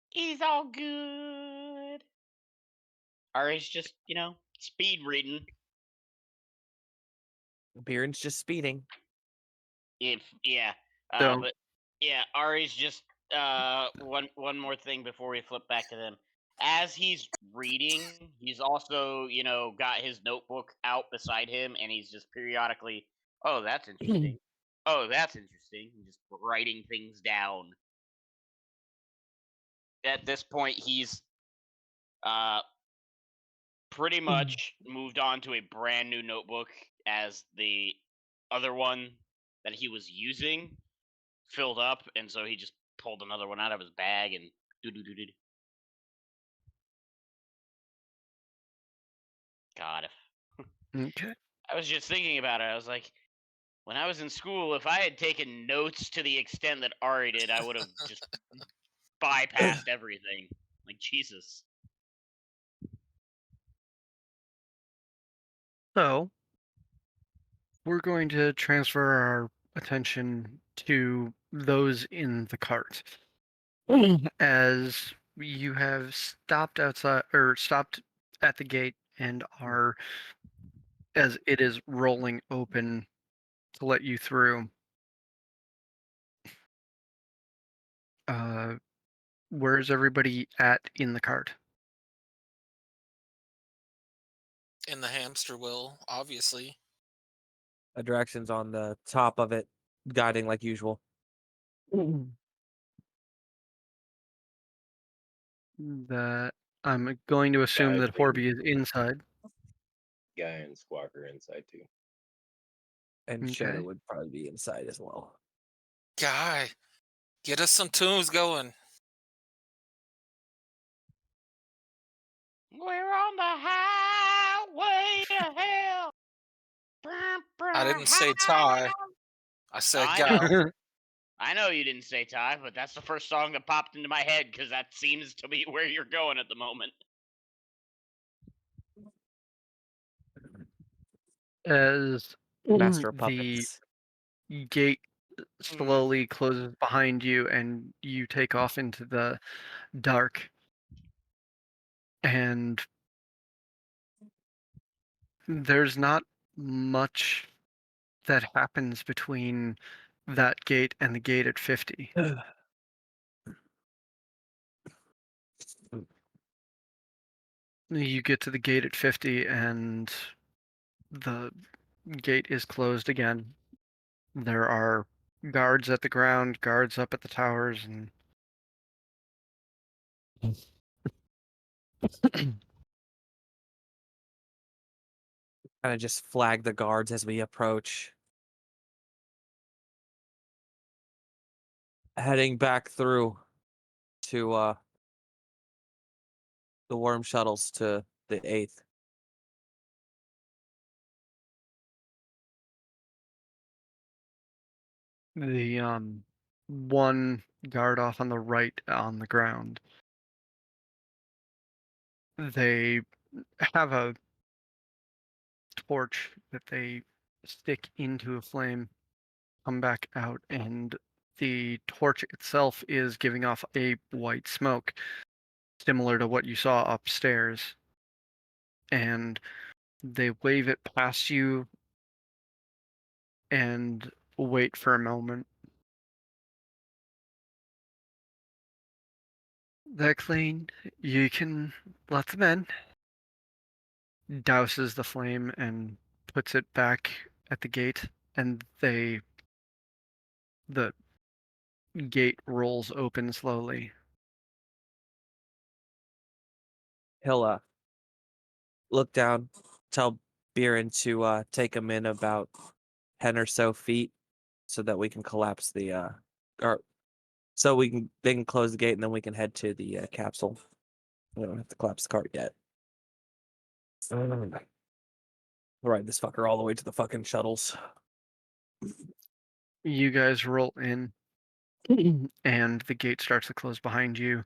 He's all good. Ari's just, speed reading. Beerin's just speeding. Yeah. So- But yeah, Ari's just one more thing before we flip back to them. As he's reading, he's also, got his notebook out beside him and he's just periodically, oh, that's interesting. Oh, that's interesting. And just writing things down. At this point, he's pretty much moved on to a brand new notebook as the other one that he was using filled up, and so he just pulled another one out of his bag and Do-do-do-do. God, if Okay. I was just thinking about it, I was like, when I was in school, if I had taken notes to the extent that Ari did, I would have just bypassed everything. Like Jesus. So we're going to transfer our attention to those in the cart. As you have stopped outside or stopped at the gate and are, as it is rolling open to let you through, uh, where's everybody at in the cart? In the hamster wheel, obviously. Directions on the top of it, guiding like usual. That I'm going to assume that Guys, Horby is inside. Guy and Squawker inside too. And Shadow Okay. would probably be inside as well. Guy, get us some tunes going. We're on the highway to hell. I didn't say Ty. I said I Guy. know. I know you didn't say Ty, but that's the first song that popped into my head because that seems to be where you're going at the moment. As Master of the Puppets. gate slowly closes behind you and you take off into the dark, and there's not much that happens between that gate and the gate at 50. You get to the gate at 50 and the gate is closed again. There are guards at the ground, guards up at the towers, and Kind of just flag the guards as we approach. Heading back through to the worm shuttles to the 8th. the one guard off on the right on the ground. They have a torch that they stick into a flame, come back out, and the torch itself is giving off a white smoke, similar to what you saw upstairs. And they wave it past you and wait for a moment. They're clean. You can let them in. Douses the flame and puts it back at the gate, and the gate rolls open slowly. He'll look down, tell Biren to take him in about 10 or so feet so that we can collapse the or so they can close the gate and then we can head to the capsule. We don't have to collapse the cart yet. We'll ride this fucker all the way to the fucking shuttles. You guys roll in, and the gate starts to close behind you.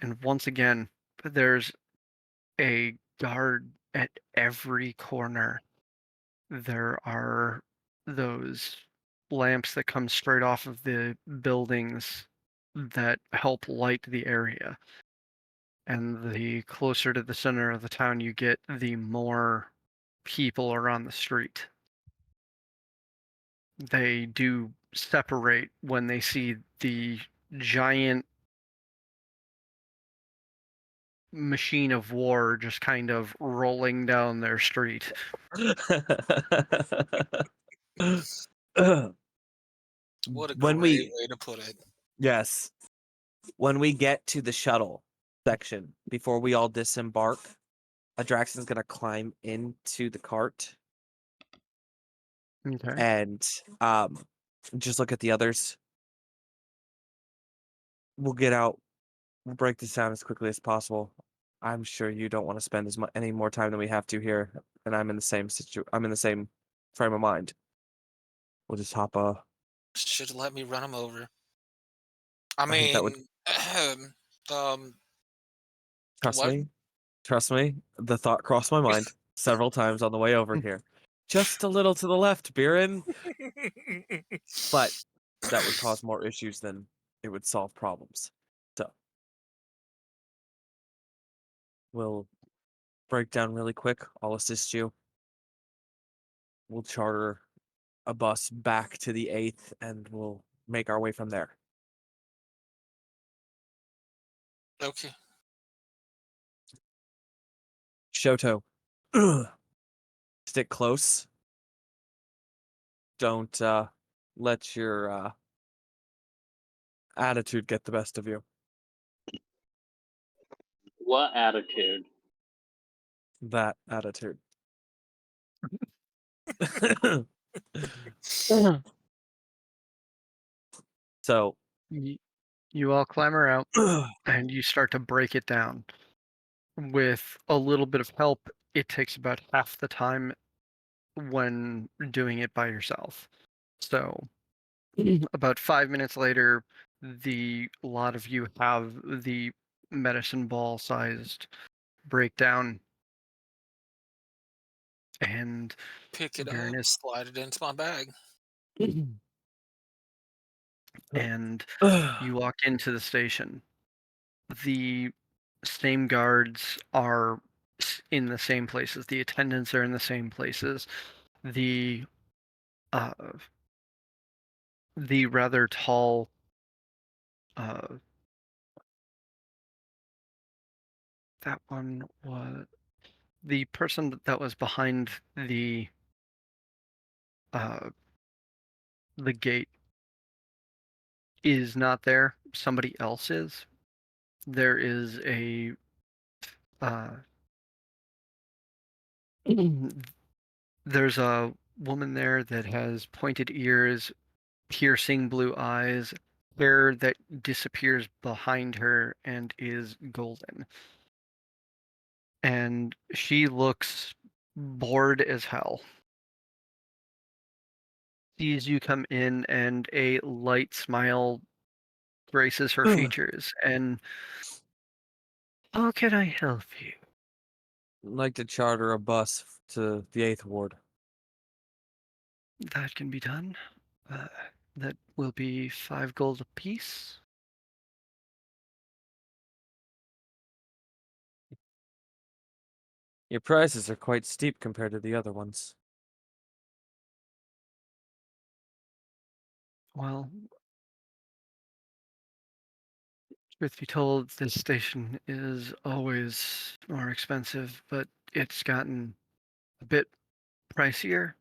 And once again, there's a guard at every corner. There are those lamps that come straight off of the buildings that help light the area. And the closer to the center of the town you get, the more people are on the street. They do separate when they see the giant machine of war just kind of rolling down their street. What a When great we way to put it. Yes. When we get to the shuttle section, before we all disembark, Adraxon's gonna climb into the cart Okay. and just look at the others. We'll get out we'll break this down as quickly as possible. I'm sure you don't want to spend any more time than we have to here, and I'm in the same I'm in the same frame of mind. We'll just hop Should have let me run him over. I think that would mean, um, trust what? me. Trust me, the thought crossed my mind several times on the way over here. Just a little to the left, Biren. But that would cause more issues than it would solve problems. So we'll break down really quick. I'll assist you. We'll charter a bus back to the 8th and we'll make our way from there. Okay. Shoto, stick close. Don't let your attitude get the best of you. What attitude? That attitude. So You all clamber out and you start to break it down. With a little bit of help, it takes about half the time when doing it by yourself. So about 5 minutes later, the lot of you have the medicine ball sized breakdown, and Pick it up, Baroness slide it into my bag. and you walk into the station. The same guards are in the same places. The attendants are in the same places. The rather tall that one was the person that was behind the gate is not there. Somebody else is. There is a there's a woman there that has pointed ears, piercing blue eyes, hair that disappears behind her and is golden. And she looks bored as hell. Sees you come in, and a light smile graces her features. And how can I help you? I'd like to charter a bus to the 8th Ward. That can be done. That will be 5 gold apiece. Your prices are quite steep compared to the other ones. Well, truth be told, this station is always more expensive, but it's gotten a bit pricier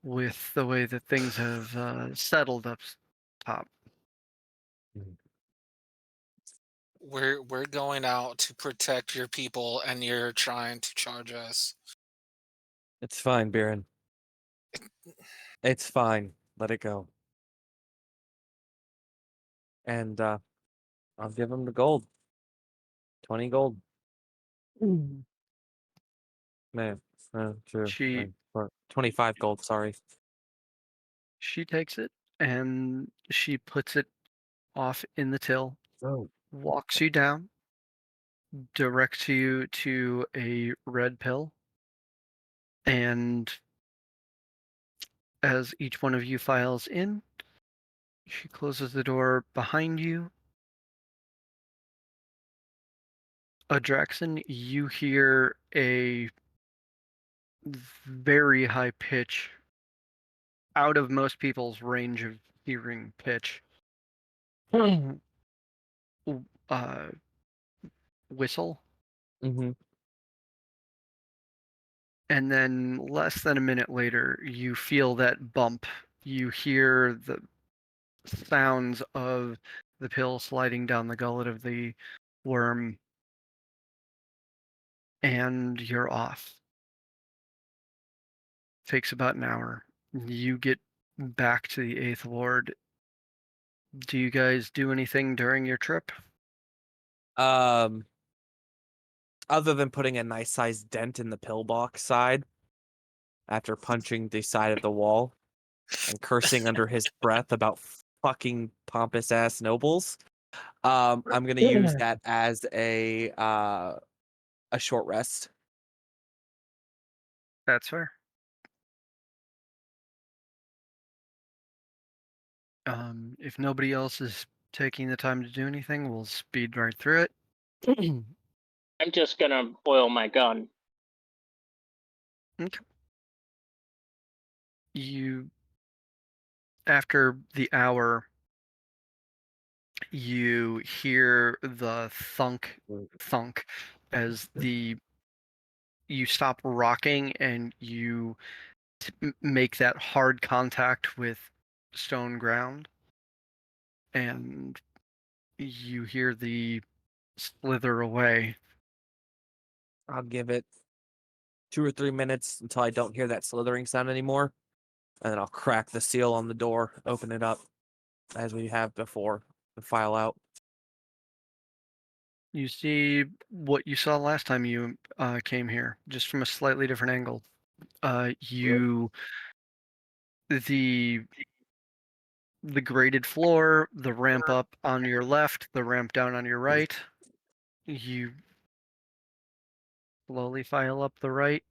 with the way that things have settled up top. We're going out to protect your people, and you're trying to charge us. It's fine, Biren. It's fine. Let it go. And I'll give him the gold. 20 gold. Man, true. She 25 gold, sorry. she takes it and she puts it off in the till, Oh. walks you down, directs you to a red pill, and as each one of you files in, she closes the door behind you. Adraxon, you hear a very high pitch, out of most people's range of hearing pitch, whistle. Mm-hmm. And then less than a minute later, you feel that bump. You hear the sounds of the pill sliding down the gullet of the worm, and you're off. Takes about an hour. You get back to the 8th Ward. Do you guys do anything during your trip? Other than putting a nice sized dent in the pillbox side after punching the side of the wall and cursing under his breath about fucking pompous ass nobles, I'm gonna use that as a short rest. That's fair. If nobody else is taking the time to do anything, we'll speed right through it. I'm just gonna oil my gun. You, after the hour, you hear the thunk as you stop rocking and you make that hard contact with stone ground, and you hear the slither away. I'll give it 2 or 3 minutes until I don't hear that slithering sound anymore, and then I'll crack the seal on the door, open it up as we have before, and file out. You see what you saw last time you came here, just from a slightly different angle. You the graded floor, the ramp up on your left, the ramp down on your right. You slowly file up the right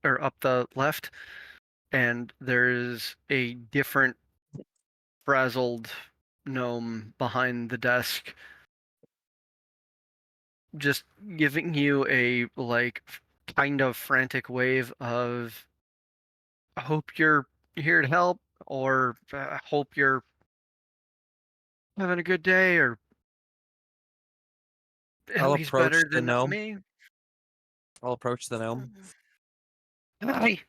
or up the left, and there's a different frazzled gnome behind the desk, just giving you a kind of frantic wave of hope you're here to help, or hope you're having a good day, or at I'll least approach better the than gnome. me. I'll approach the gnome. Hi.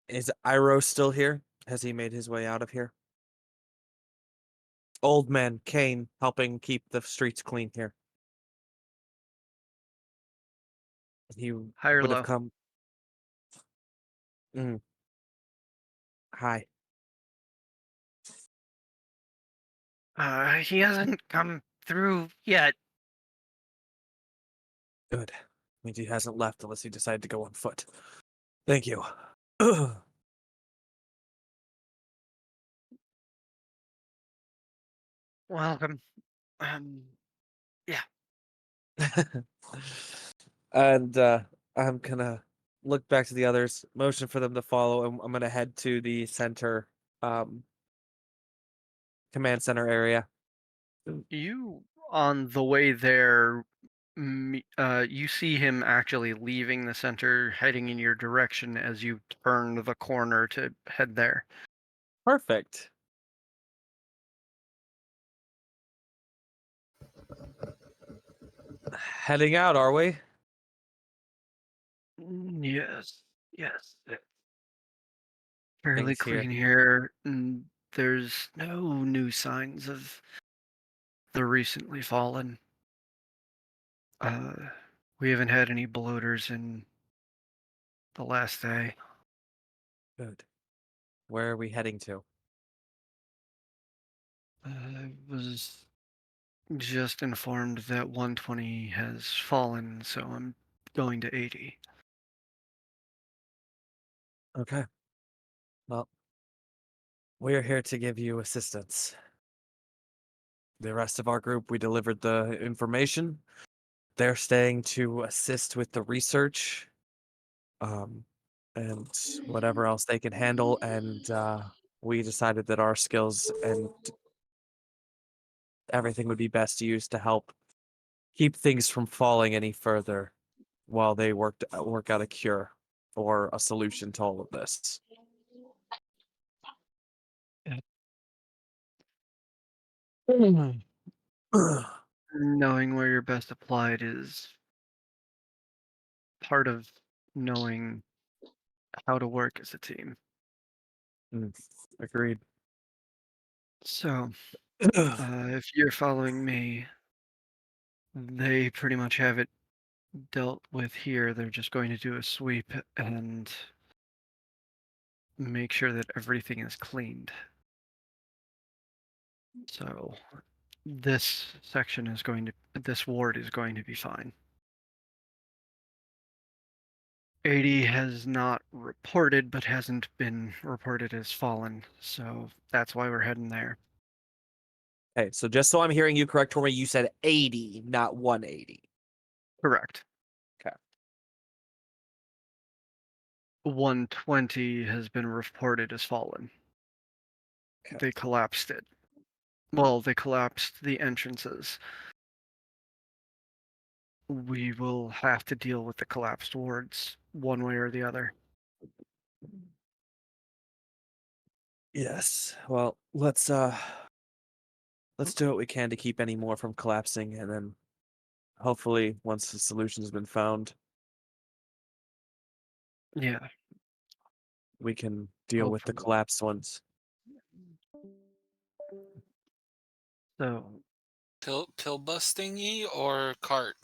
Is Iroh still here? Has he made his way out of here? Old man, Kane, helping keep the streets clean here. He High or would have low? come. Hi. He hasn't come through yet. Good. Means he hasn't left unless he decided to go on foot. Thank you. Welcome. And I'm gonna look back to the others, motion for them to follow, and I'm gonna head to the center, command center area. You, on the way there, you see him actually leaving the center, heading in your direction as you turn the corner to head there. Perfect. Heading out, are we? Yes, yes. Fairly Things here. clean here. And there's no new signs of the recently fallen. We haven't had any bloaters in the last day. Good. Where are we heading to? I was just informed that 120 has fallen, so I'm going to 80. Okay. Well, we are here to give you assistance. The rest of our group, we delivered the information. They're staying to assist with the research, and whatever else they can handle. And we decided that our skills and everything would be best used to help keep things from falling any further while they work out a cure or a solution to all of this. Knowing where you're best applied is part of knowing how to work as a team. Agreed. So, if you're following me, they pretty much have it dealt with here. They're just going to do a sweep and make sure that everything is cleaned. So, this section is going to, this ward is going to be fine. 80 has not reported, but hasn't been reported as fallen, so that's why we're heading there. Okay, so just so I'm hearing you correct, Tormy, you said 80, not 180. Correct. Okay. 120 has been reported as fallen. Okay. They collapsed it. Well, they collapsed the entrances. We will have to deal with the collapsed wards one way or the other. Yes. Well, let's do what we can to keep any more from collapsing, and then hopefully once the solution has been found, Yeah. we can deal with the Hopefully. collapsed ones. So Pill bus thingy or cart?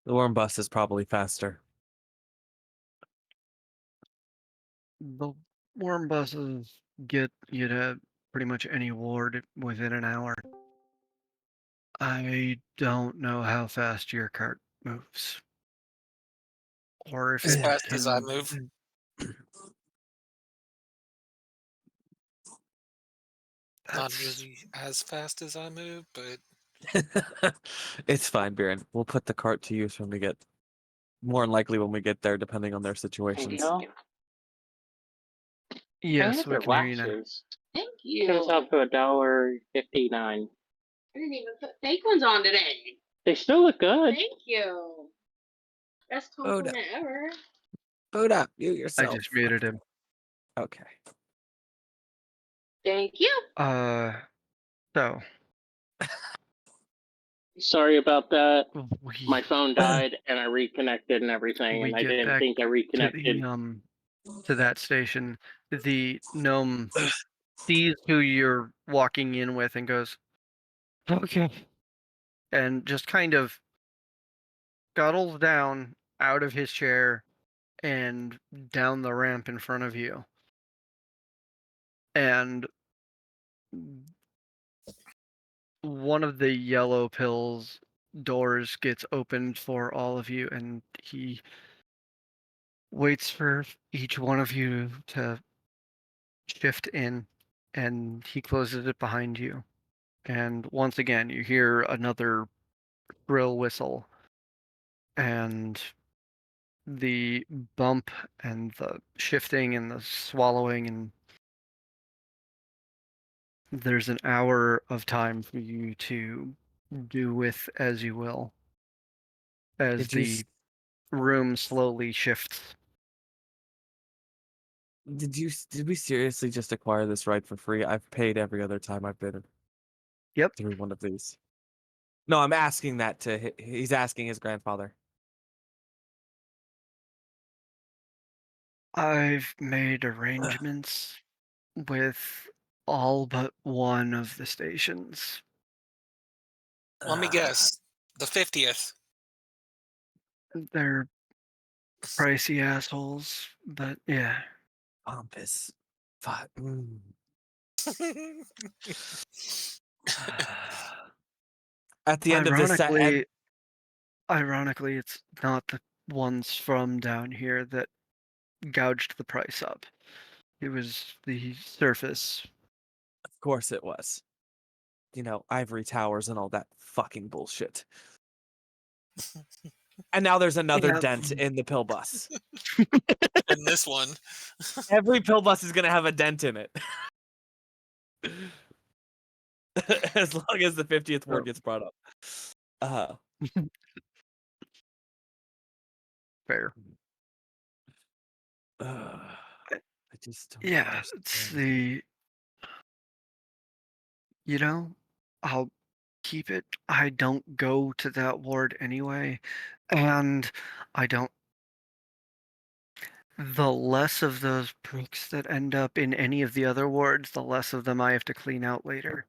The worm bus is probably faster. the worm buses get you to pretty much any ward within an hour. I don't know how fast your cart moves. Or if As it fast as I can- move. Not That's really as fast as I move, but It's fine, Baron. We'll put the cart to use when we get, more than likely when we get there, depending on their Thank situations. you. yes, we can hear you now. Thank you. Comes out to $1.59. I didn't even put fake ones on today. They still look good. Thank you. Best Oh, no. compliment ever. Boot up, you I yourself. just muted him. Okay. Thank you. So Sorry about that. we My phone died and I reconnected and everything, we and I get didn't back think I to reconnected. the to that station. The gnome sees who you're walking in with and goes, "Okay," and just kind of scuttles down out of his chair and down the ramp in front of you. And one of the yellow pills doors gets opened for all of you, and he waits for each one of you to shift in, and he closes it behind you. And once again, you hear another shrill whistle, and the bump and the shifting and the swallowing, and there's an hour of time for you to do with as you will as the room slowly shifts. Did we seriously just acquire this right for free? I've paid every other time I've been Yep. through one of these. No, I'm asking that to he's asking his grandfather. I've made arrangements with all but one of the stations. let me guess. The 50th. They're pricey assholes, but yeah. Pompous. At the end of this set, Ironically, it's not the ones from down here that gouged the price up. It was the surface. of course it was. You know, ivory towers and all that fucking bullshit. And now there's another Yeah. dent in the pill bus. And this one. Every pill bus is gonna have a dent in it. As long as the 50th word Oh. gets brought up. Fair. I just don't Yeah, it's understand. I'll keep it. I don't go to that ward anyway, and I don't. The less of those pricks that end up in any of the other wards, the less of them I have to clean out later.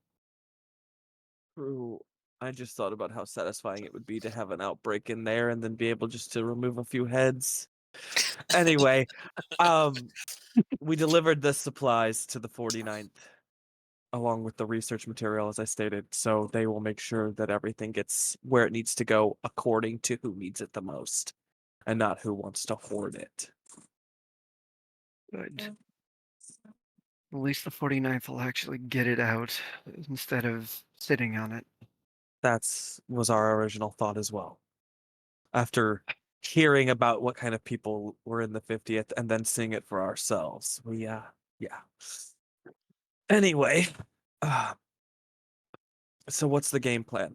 True. I just thought about how satisfying it would be to have an outbreak in there and then be able just to remove a few heads. Anyway, we delivered the supplies to the 49th along with the research material, as I stated, so they will make sure that everything gets where it needs to go according to who needs it the most and not who wants to hoard it. Good. At least the 49th will actually get it out instead of sitting on it. That's was our original thought as well. After hearing about what kind of people were in the 50th and then seeing it for ourselves. Yeah. Anyway, so what's the game plan?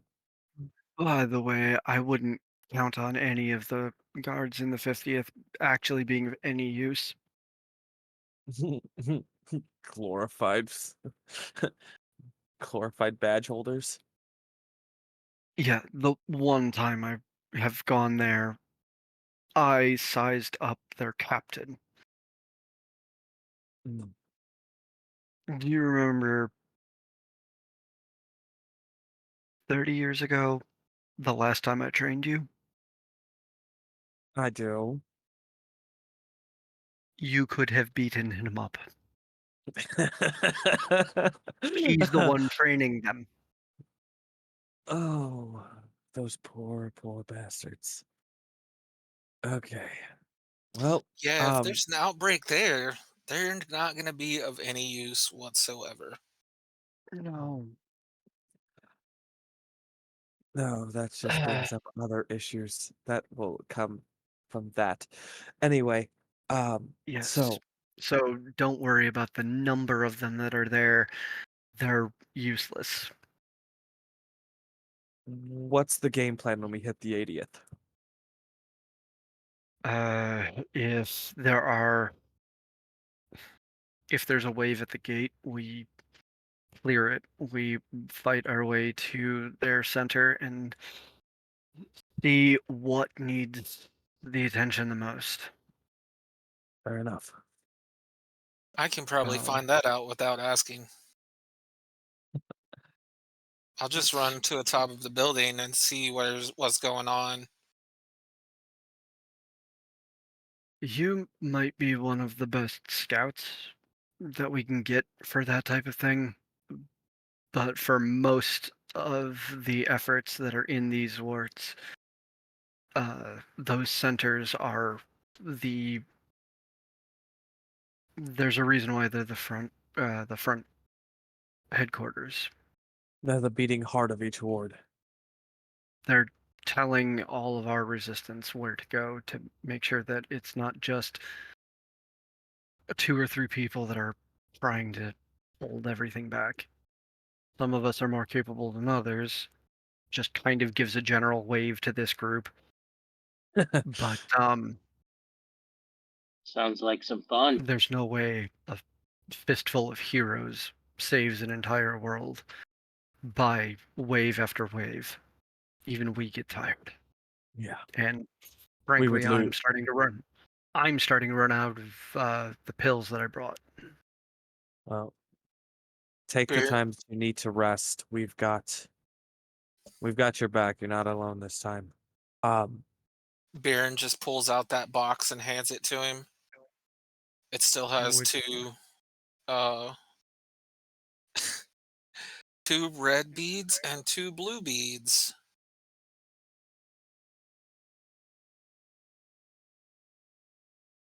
By the way, I wouldn't count on any of the guards in the 50th actually being of any use. Glorified glorified badge holders. Yeah, the one time I have gone there, I sized up their captain. Mm, Do you remember 30 years ago, the last time I trained you? I do. You could have beaten him up. He's the one training them. Oh, those poor bastards. Okay. Well, Yeah, if there's an outbreak there, they're not going to be of any use whatsoever. No. no, that just brings up other issues that will come from that. Anyway, Yes. so don't worry about the number of them that are there. They're useless. what's the game plan when we hit the 80th? If there's a wave at the gate, we clear it. We fight our way to their center and see what needs the attention the most. Fair enough. I can probably Um, find that out without asking. I'll just run to the top of the building and see what's going on. You might be one of the best scouts that we can get for that type of thing, but for most of the efforts that are in these wards, those centers are there's a reason why they're the front headquarters. they're the beating heart of each ward. They're telling all of our resistance where to go to make sure that it's not just 2 or 3 people that are trying to hold everything back. Some of us are more capable than others. Just kind of gives a general wave to this group. But Sounds like some fun. there's no way a fistful of heroes saves an entire world by wave after wave. Even we get tired. Yeah. And We would frankly, I'm starting to run out of the pills that I brought. Well, take the Beer- time that you need to rest. We've got your back. You're not alone this time. Baron just pulls out that box and hands it to him. It still has Which- two red beads and 2 blue beads.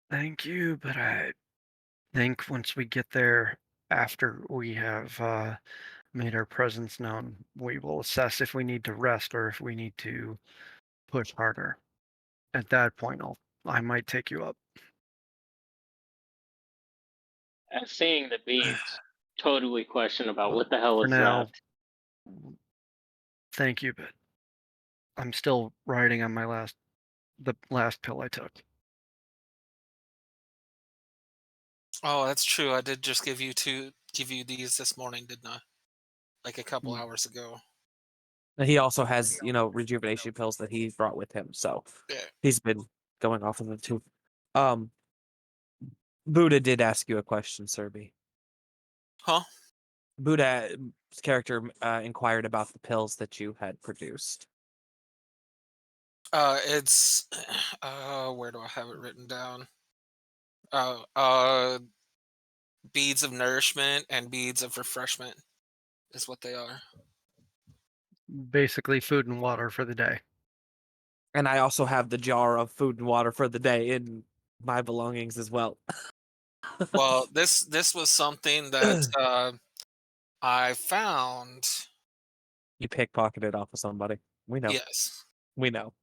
Thank you, but I think once we get there, after we have made our presence known, we will assess if we need to rest or if we need to push harder. At that point, I might take you up. Seeing the beads, totally question about what the hell For is now, that. thank you, but I'm still riding on the last pill I took. Oh, that's true. I did just give you these this morning, didn't I? Like a couple hours ago. And he also has, rejuvenation pills that he brought with him, so Yeah. he's been going off of them too. Buddha did ask you a question, Serby. Huh? Buddha's character inquired about the pills that you had produced. It's where do I have it written down? Uh, beads of nourishment and beads of refreshment is what they are. Basically, food and water for the day. And I also have the jar of food and water for the day in my belongings as well. Well, this was something that I found. You pickpocketed off of somebody. We know. Yes. We know.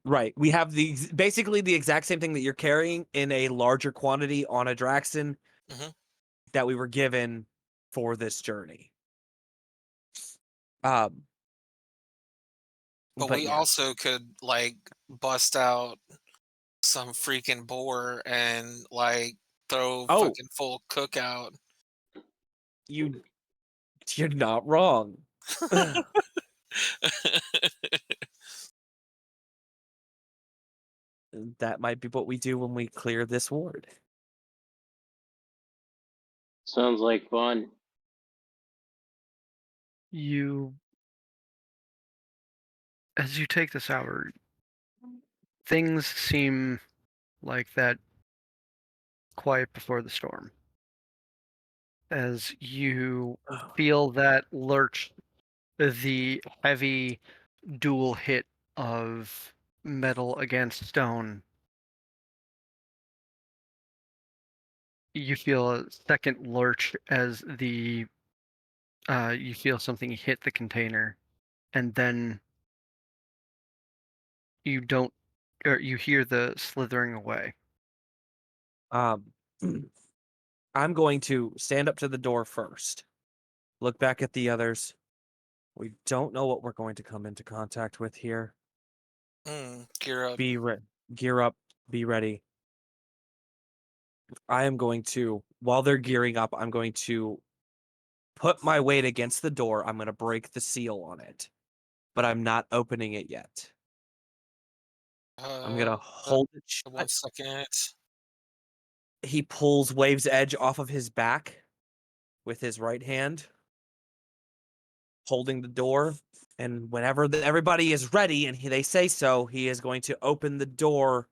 Right. We have basically the exact same thing that you're carrying in a larger quantity on a Draxon Mhm. that we were given for this journey. Um, But but we yeah, also could like bust out some freaking boar and like throw Oh. fucking full cookout. you're not wrong. That might be what we do when we clear this ward. Sounds like fun. As you take this hour, things seem like that quiet before the storm. As you feel that lurch, the heavy dual hit of metal against stone, you feel a second lurch as you feel something hit the container, and then you don't, or you hear the slithering away. Um, I'm going to stand up to the door first. Look back at the others. We don't know what we're going to come into contact with here. Gear up. Gear up. Be ready. I am going to, while they're gearing up, I'm going to put my weight against the door. I'm going to break the seal on it, but I'm not opening it yet. I'm going to hold it shut. 1 second. He pulls Wave's Edge off of his back with his right hand, holding the door. And whenever everybody is ready and they say so, he is going to open the door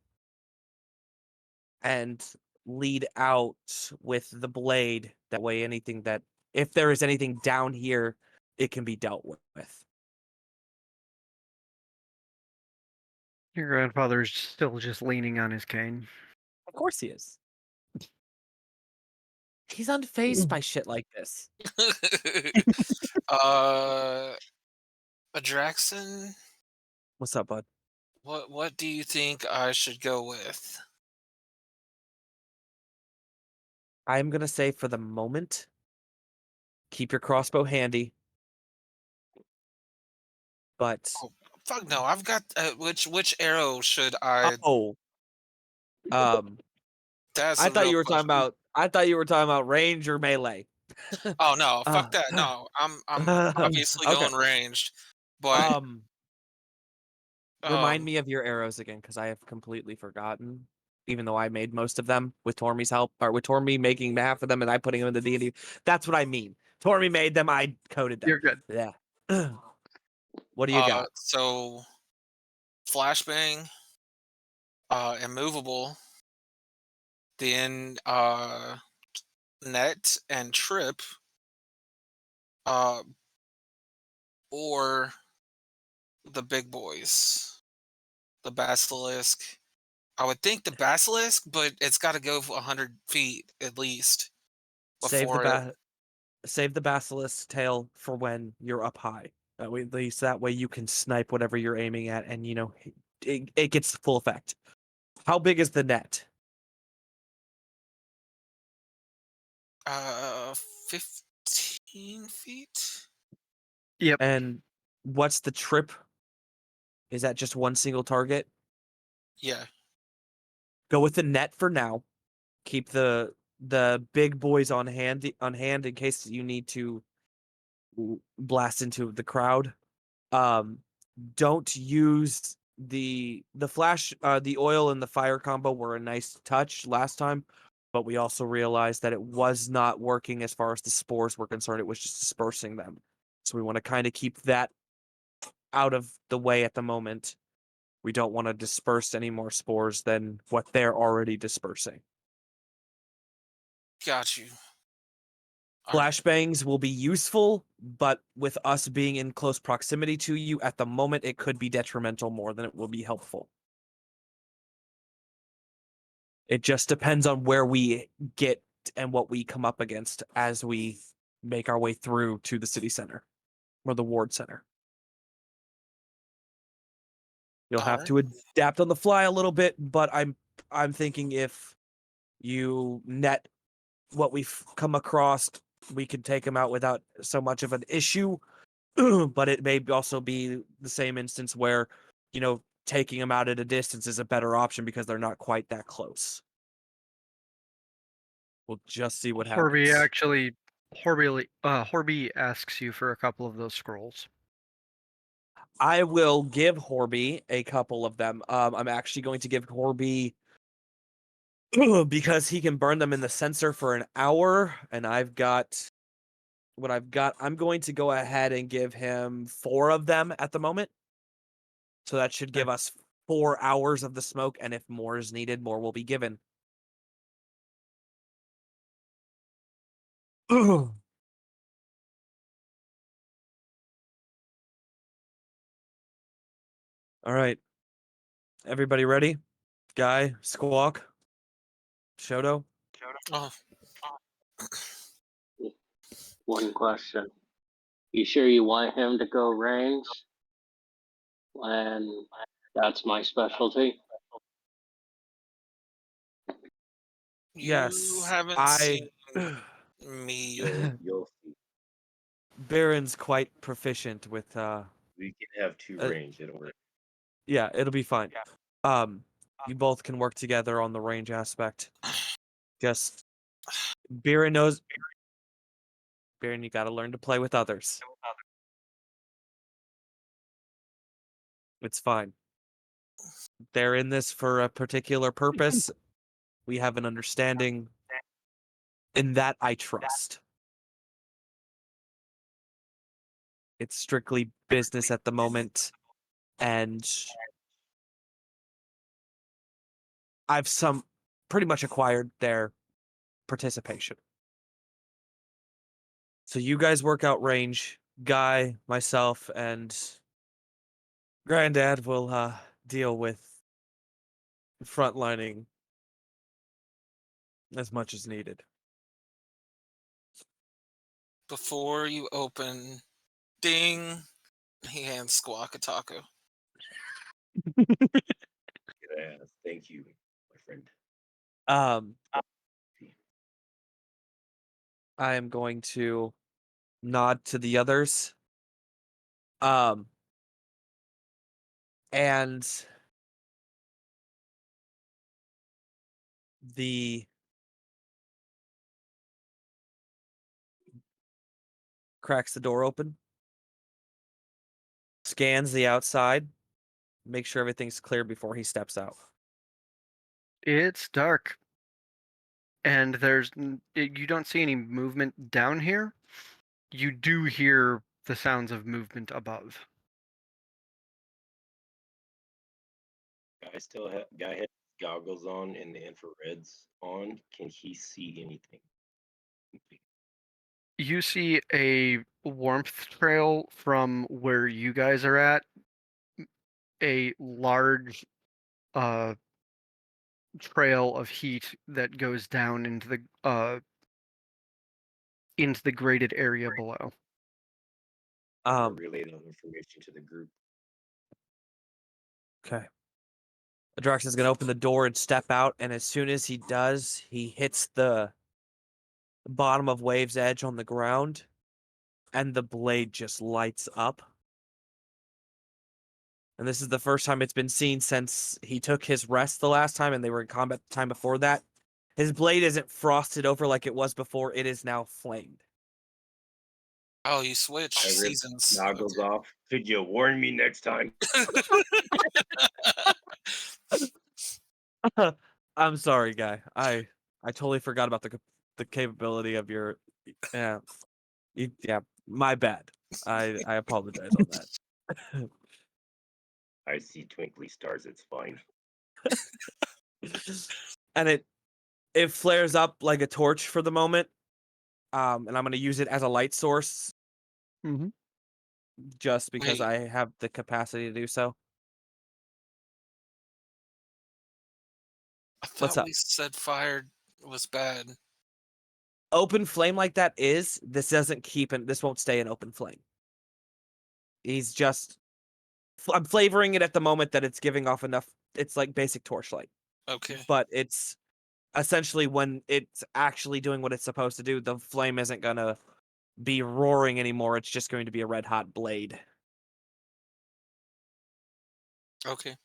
and lead out with the blade. That way, if there is anything down here, it can be dealt with. Your grandfather's still just leaning on his cane. Of course he is. He's unfazed by shit like this. Draxon, What's up, bud? what do you think I should go with? I'm going to say for the moment, keep your crossbow handy. But Oh, fuck no! I've got which arrow should I? That's I a thought real you were talking question. about range or melee. Oh no! Fuck that! No, I'm obviously Okay. going ranged, but Remind me of your arrows again, because I have completely forgotten. Even though I made most of them with Tormy's help, or with Tormy making half of them and I putting them in the D&D. That's what I mean. Tormy made them, I coded them. You're good. Yeah. What do you got? So flashbang, immovable, then net and trip, or the big boys, the basilisk. I would think the basilisk, but it's got to go for 100 feet at least Save before. save the basilisk tail for when you're up high. At least that way you can snipe whatever you're aiming at, and it gets the full effect. How big is the net? 15 feet. Yep. And what's the trip? Is that just one single target? Yeah. Go with the net for now. Keep the big boys on hand in case you need to blast into the crowd. Don't use the flash, the oil and the fire combo were a nice touch last time, but we also realized that it was not working as far as the spores were concerned. It was just dispersing them. So we want to kind of keep that out of the way at the moment. We don't want to disperse any more spores than what they're already dispersing. Got you. All right. Flashbangs will be useful, but with us being in close proximity to you at the moment, it could be detrimental more than it will be helpful. It just depends on where we get and what we come up against as we make our way through to the city center or the ward center. You'll have Alright. to adapt on the fly a little bit, but I'm thinking if you net what we've come across, we could take them out without so much of an issue. But it may also be the same instance where, taking them out at a distance is a better option because they're not quite that close. We'll just see what happens. Horby asks you for a couple of those scrolls. I will give Horby a couple of them. I'm actually going to give Horby because he can burn them in the sensor for an hour, and I've got what I've got. I'm going to go ahead and give him 4 of them at the moment. So that should give us 4 hours of the smoke, and if more is needed, more will be given. All right. Everybody ready? Guy, Squawk, Shoto. Oh, One question. You sure you want him to go range? And that's my specialty. you Yes, haven't seen me. You'll see. Baron's quite proficient with We can have 2 range. It'll work. yeah, it'll be fine. You both can work together on the range aspect. Just Baron knows. Baron, you got to learn to play with others. It's fine. They're in this for a particular purpose. We have an understanding. In that, I trust. It's strictly business at the moment, and I've pretty much acquired their participation. So you guys work out range. Guy, myself, and Granddad will deal with frontlining as much as needed. Before you open, ding, he hands Squawk a taco. Yeah, thank you, my friend. I am going to nod to the others. And the cracks the door open, scans the outside, make sure everything's clear before he steps out. It's dark, and you don't see any movement down here. You do hear the sounds of movement above. Guy had goggles on and the infrareds on. Can he see anything? You see a warmth trail from where you guys are at. A large trail of heat that goes down into the graded area below. Relay that information to the group. Okay. Adrax is going to open the door and step out, and as soon as he does, he hits the bottom of Wave's edge on the ground, and the blade just lights up. And this is the first time it's been seen since he took his rest the last time, and they were in combat the time before that. His blade isn't frosted over like it was before, it is now flamed. Oh, you switched I ripped seasons. goggles off. Could you warn me next time? I'm sorry, Guy. I totally forgot about the capability of your yeah. My bad. I apologize on that. I see twinkly stars. It's fine. And it flares up like a torch for the moment. And I'm going to use it as a light source Mm-hmm. just because Wait. I have the capacity to do so. I What's thought up? we said fire was bad. Open flame like that this doesn't keep and this won't stay an open flame. He's just I'm flavoring it at the moment that it's giving off enough. It's like basic torchlight, Okay. but it's essentially when it's actually doing what it's supposed to do, the flame isn't gonna be roaring anymore. It's just going to be a red hot blade Okay.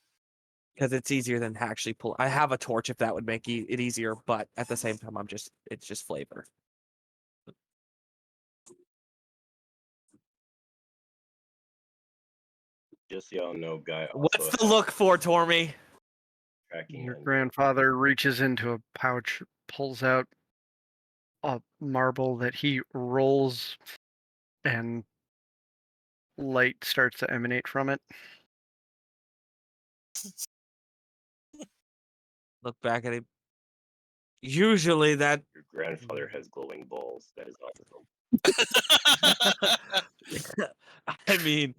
because it's easier than actually pull. I have a torch if that would make it easier, but at the same time, it's just flavor. Just so y'all know, Guy also What's the has look for, Tormy? tracking Your on grandfather reaches into a pouch, pulls out a marble that he rolls, and light starts to emanate from it. Look back at him. Usually that Your grandfather has glowing balls. That is awesome. I mean,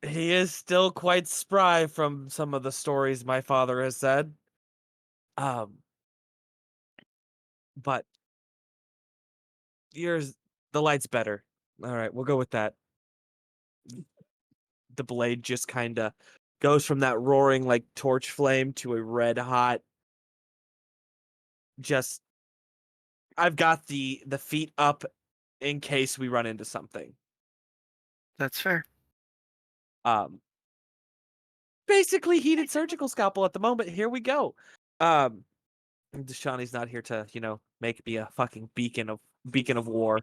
he is still quite spry from some of the stories my father has said. But yours, the light's better. All right, we'll go with that. The blade just kind of goes from that roaring like torch flame to a red hot. Just, I've got the feet up in case we run into something. That's fair. Basically heated surgical scalpel at the moment. Here we go. Deshani's not here to, make me a fucking beacon of war.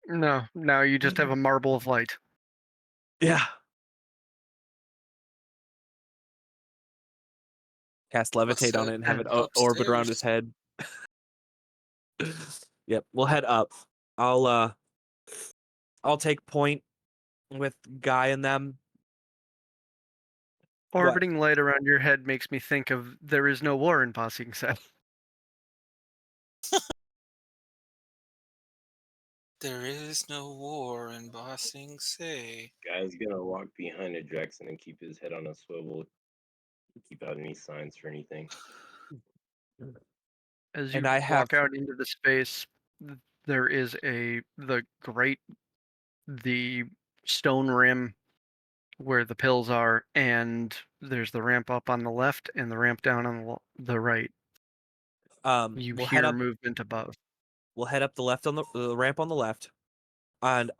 No, now you just have a marble of light. Yeah. Cast levitate on it and have it orbit around his head. Yep, we'll head up. I'll take point with Guy and them. What? Orbiting light around your head makes me think of There Is No War in Ba Sing Se. There is no war in Ba Sing Se. Guy's gonna walk behind a Jackson and keep his head on a swivel. Keep out any signs for anything. As you And I have walk out into the space, there is the stone rim where the pills are, and there's the ramp up on the left and the ramp down on the right. You we'll hear head up movement above. we'll head up the left on the ramp on the left. And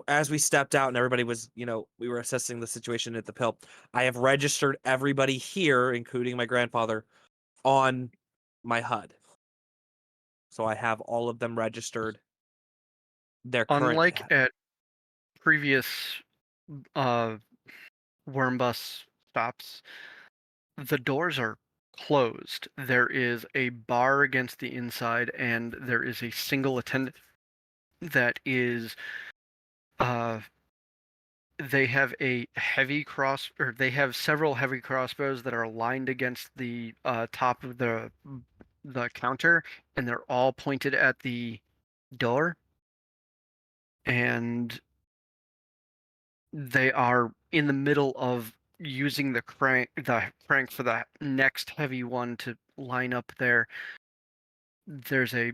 as we stepped out and everybody was, we were assessing the situation at the pill. I have registered everybody here, including my grandfather, on my HUD. So I have all of them registered. Their current. Unlike at previous worm bus stops, the doors are closed. There is a bar against the inside, and there is a single attendant that is they have a heavy they have several heavy crossbows that are lined against the top of the counter, and they're all pointed at the door, and they are in the middle of using the crank for the next heavy one to line up there. There's a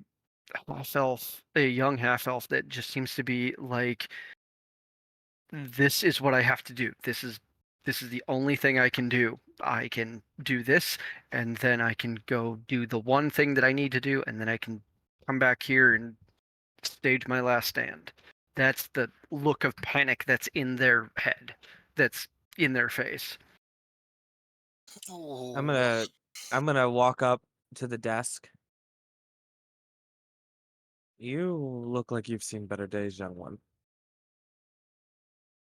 young half elf that just seems to be like, this is what I have to do. This is the only thing I can do. I can do this, and then I can go do the one thing that I need to do, and then I can come back here and stage my last stand. That's the look of panic that's in their head, that's in their face. I'm gonna walk up to the desk. You look like you've seen better days, young one.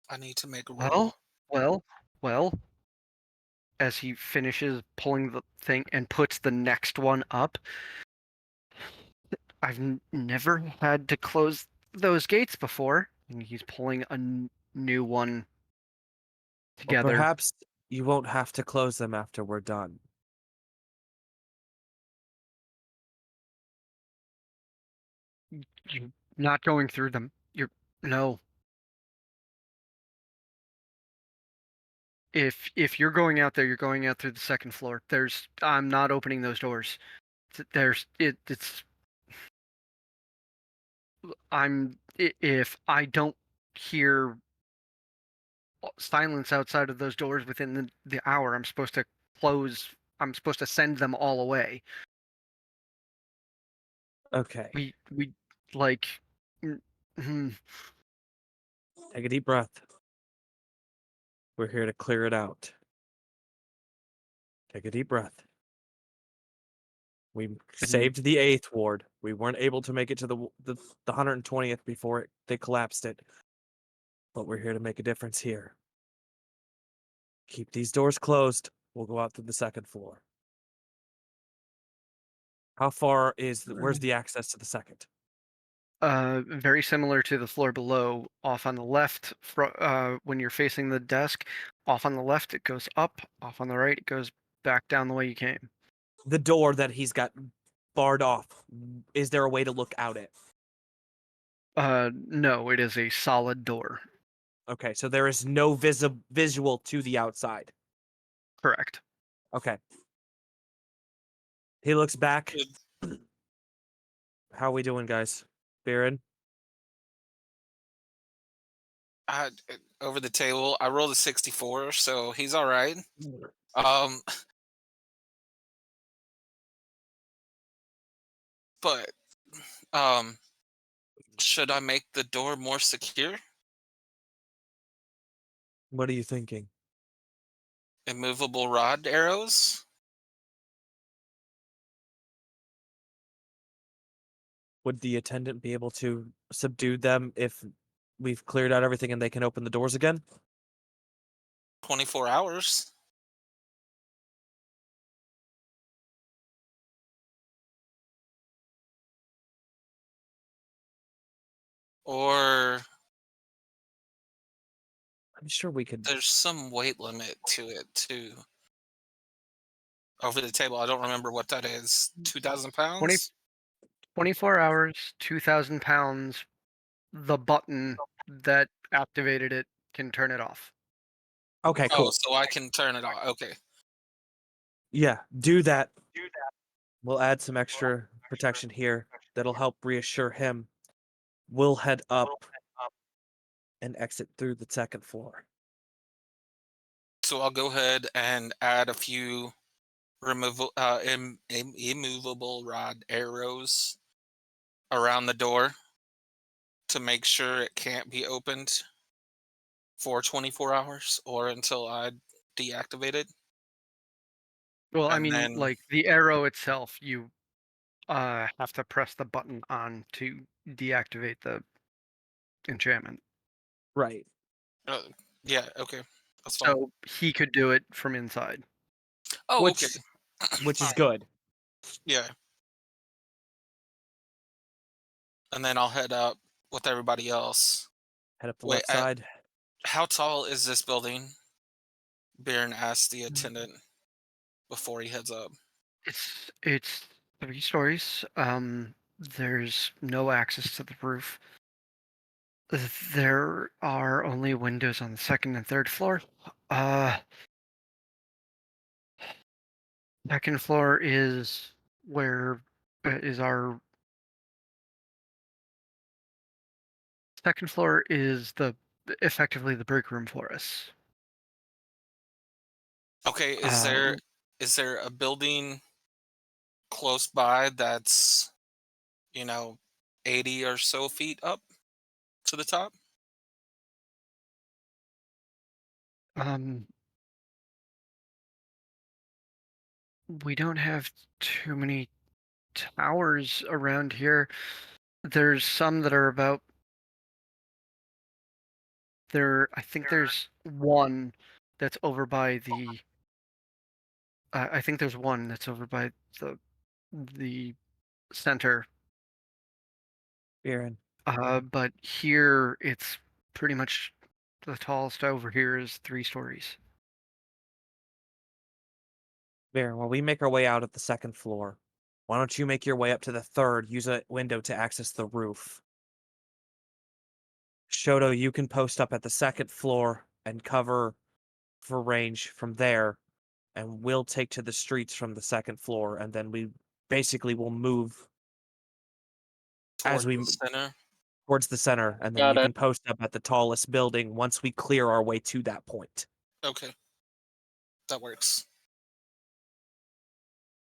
I need to make a roll. Well. As he finishes pulling the thing and puts the next one up, I've never had to close those gates before. And he's pulling new one Or together. perhaps you won't have to close them after we're done. You're not going through them. No. If you're going out there, you're going out through the second floor. I'm not opening those doors. It's if I don't hear silence outside of those doors within the hour, I'm supposed to close. I'm supposed to send them all away. Okay. We like. Mhm. Take a deep breath. We're here to clear it out. Take a deep breath. We saved the 8th ward. We weren't able to make it to the 120th before they collapsed it. But we're here to make a difference here. Keep these doors closed. We'll go out to the second floor. How far where's the access to the second? Very similar to the floor below. Off on the left, when you're facing the desk, off on the left it goes up. Off on the right it goes back down the way you came. The door that he's got barred off. Is there a way to look out it? No, it is a solid door. Okay, so there is no visual to the outside. Correct. Okay. He looks back. Good. How we doing, guys? Baron? Over the table, I rolled a 64, so he's all right. Um, but should I make the door more secure? What are you thinking? Immovable rod arrows? Would the attendant be able to subdue them if we've cleared out everything and they can open the doors again? 24 hours. Or I'm sure we could. there's some weight limit to it too. Over the table, I don't remember what that is. 2,000 pounds? 24 hours, 2,000 pounds. The button that activated it can turn it off. Okay, Oh, cool. so I can turn it off. Okay. Yeah, do that. We'll add some extra protection here that'll help reassure him. We'll head up and exit through the second floor. So I'll go ahead and add a few immovable rod arrows around the door to make sure it can't be opened for 24 hours or until I deactivate it. Well, I And mean, then like the arrow itself, you have to press the button on to deactivate the enchantment. Right. yeah, okay. That's fine. So he could do it from inside. Oh, which, okay. Which is good. Yeah. And then I'll head up with everybody else. Head up the Wait, left side. how tall is this building? Baron asked the attendant before he heads up. It's 3 stories. There's no access to the roof. There are only windows on the second and third floor. Second floor is where is our second floor is effectively the break room for us. Okay, is there a building close by that's 80 or so feet up to the top? Um, we don't have too many towers around here. There's some that are about I think there's one that's over by the I think there's one that's over by the center. Baron. But here it's pretty much The tallest over here is 3 stories. Baron, while we make our way out at the second floor, why don't you make your way up to the third, use a window to access the roof. Shoto, you can post up at the second floor and cover for range from there, and we'll take to the streets from the second floor, and then we basically will move as Toward we the center. towards the center, and then Got you it. can post up at the tallest building once we clear our way to that point. Okay. That works.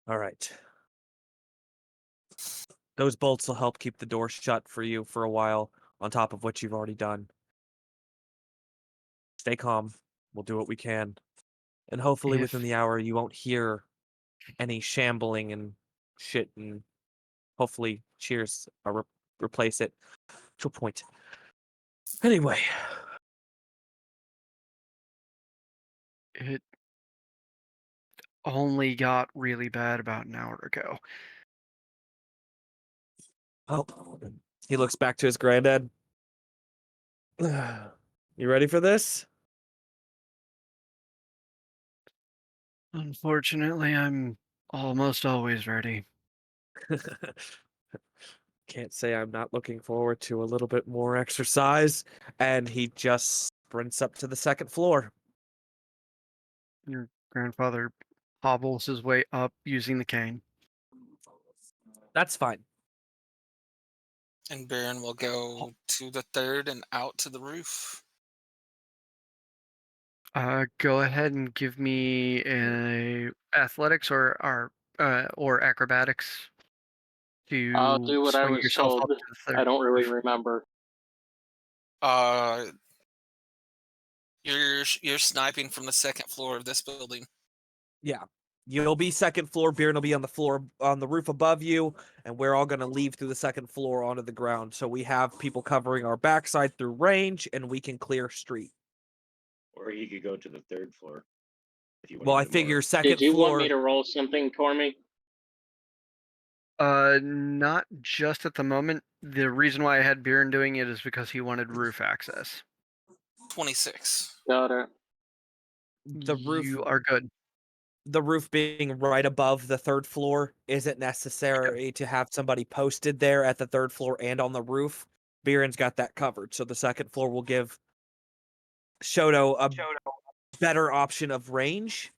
All right. Those bolts will help keep the door shut for you for a while, on top of what you've already done. Stay calm. We'll do what we can. And hopefully within If- the hour you won't hear any shambling and shit, and hopefully cheers replace it to a point. Anyway, It only got really bad about an hour ago. oh, he looks back to his granddad. You ready for this? Unfortunately, I'm almost always ready. Can't say I'm not looking forward to a little bit more exercise. And he just sprints up to the second floor. Your grandfather hobbles his way up using the cane. That's fine. And Baron will go to the third and out to the roof. Go ahead and give me a athletics or acrobatics I'll to do what I swing was yourself told. up to the third. I don't really remember. You're sniping from the second floor of this building. Yeah. You'll be second floor. Bjorn will be on the floor, on the roof above you, and we're all going to leave through the second floor onto the ground. So we have people covering our backside through range, and we can clear street. Or he could go to the third floor. If you Well, I wanted more. figure second Did you floor. want me to roll something for me? Not just at the moment. The reason why I had Bjorn doing it is because he wanted roof access. 26. Got it. The roof, You are good. the roof being right above the third floor isn't necessary to have somebody posted there at the third floor and on the roof. Biren's got that covered, so the second floor will give Shoto a better option of range,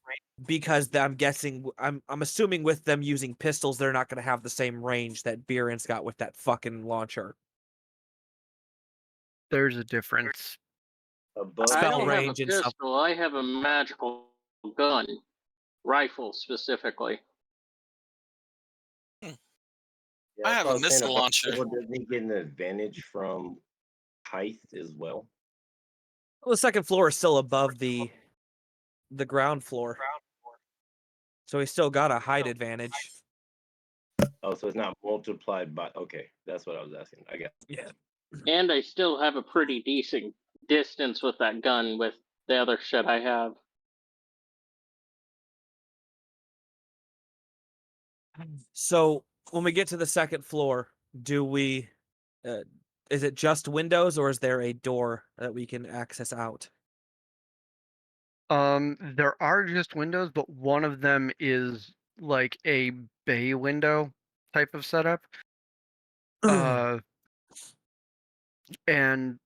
because I'm guessing, I'm assuming with them using pistols, they're not going to have the same range that Biren's got with that fucking launcher. There's a difference. Above I Spell don't have a range and stuff. pistol. I have a magical gun, rifle specifically. Yeah, I that's have what a was saying, missile above launcher. level, doesn't he get an advantage from height as well? Well, the second floor is still above the ground floor, so he's still got a height advantage. Oh, so it's not multiplied by. Okay, that's what I was asking. I got. Yeah. And I still have a pretty decent distance with that gun with the other shit I have. So when we get to the second floor, do we? Is it just windows, or is there a door that we can access out? There are just windows, but one of them is like a bay window type of setup. And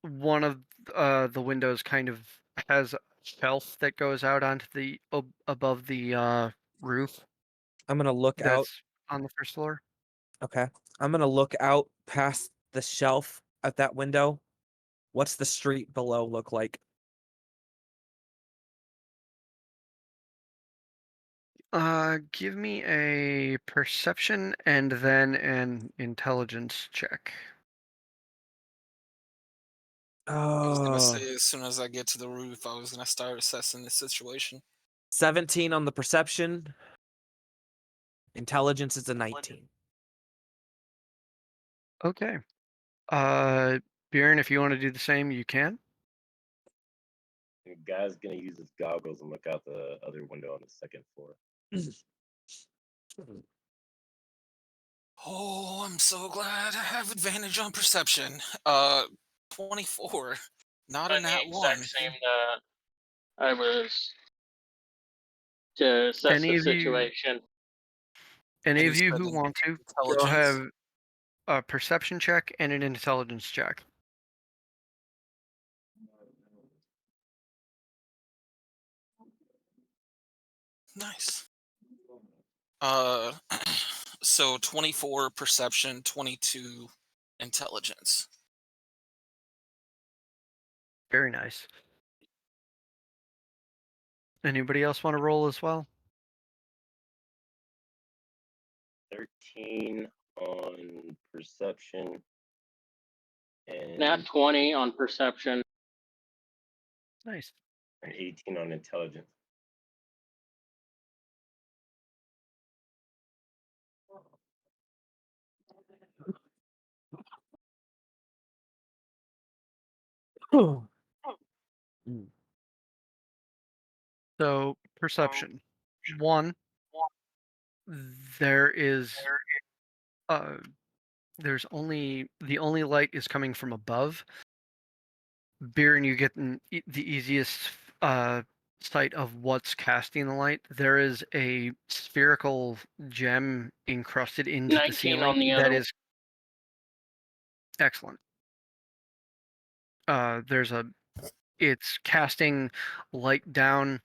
one of the windows kind of has a shelf that goes out onto the above the roof I'm gonna look out. that's on the first floor. Okay, I'm gonna look out past the shelf at that window. What's the street below look like? Give me a perception and then an intelligence check. I was gonna Oh, say as soon as I get to the roof, I was gonna start assessing the situation. 17 on the perception. Intelligence is a 19. Okay. Bjorn, if you want to do the same, you can. The guy's gonna use his goggles and look out the other window on the second floor. Oh, I'm so glad I have advantage on perception. 24. Not in that the one. exact same that I was to assess Any the of you- situation. Any And of you you said who in- want to, go Intelligence. have a perception check and an intelligence check. Nice. So 24 perception, 22 intelligence. Very nice. Anybody else want to roll as well? 13 on perception. And Nat 20 on perception. Nice. 18 on intelligence. So perception. 1. There is there's only the only light is coming from above. Biren, you get the easiest sight of what's casting the light. There is a spherical gem encrusted into the 19 ceiling on the that other. is excellent. It's casting light down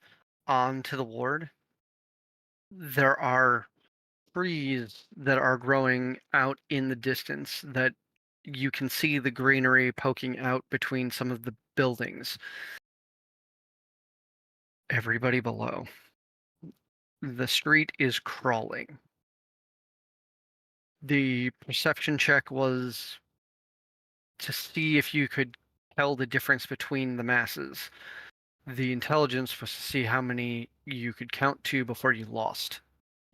onto the ward. There are trees that are growing out in the distance that you can see the greenery poking out between some of the buildings. Everybody below. The street is crawling. The perception check was to see if you could tell the difference between the masses. The intelligence was to see how many you could count to before you lost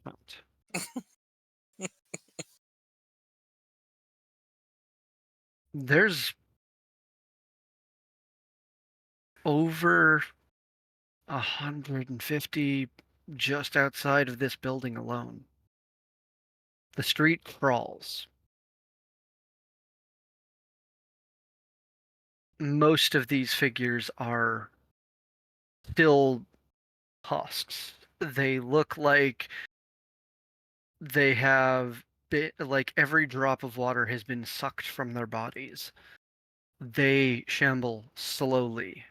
count. There's over 150 just outside of this building alone. The street crawls. Most of these figures are still husks. They look like they have like every drop of water has been sucked from their bodies. They shamble slowly.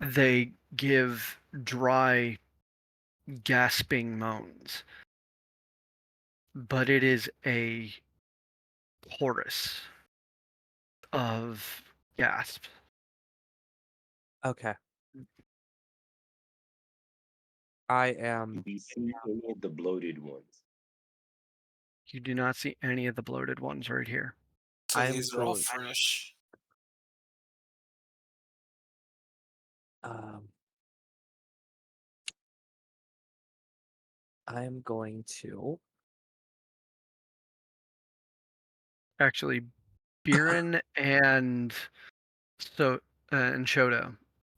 They give dry, gasping moans. But it is a chorus of gasps. Okay. I Do am. we see any of the bloated ones? You do not see any of the bloated ones right here. So I'm these are all going- fresh. I'm going to. Actually, Biren and Shoto,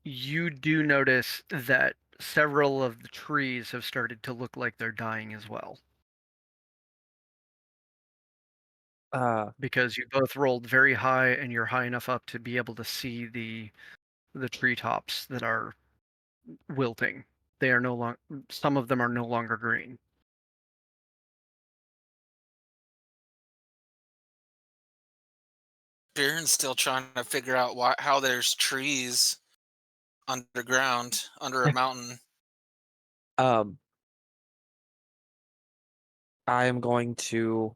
you do notice that several of the trees have started to look like they're dying as well. Because you both rolled very high and you're high enough up to be able to see the treetops that are wilting. They are no longer, some of them are no longer green. Darren's still trying to figure out how there's trees underground under a mountain. I am going to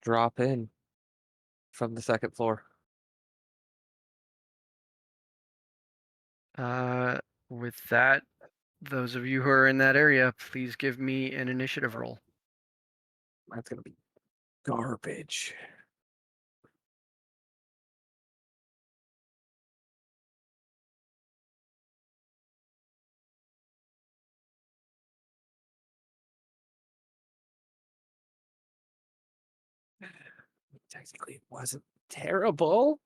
drop in from the second floor. With that, those of you who are in that area, please give me an initiative roll. That's gonna be garbage. Technically, it wasn't terrible.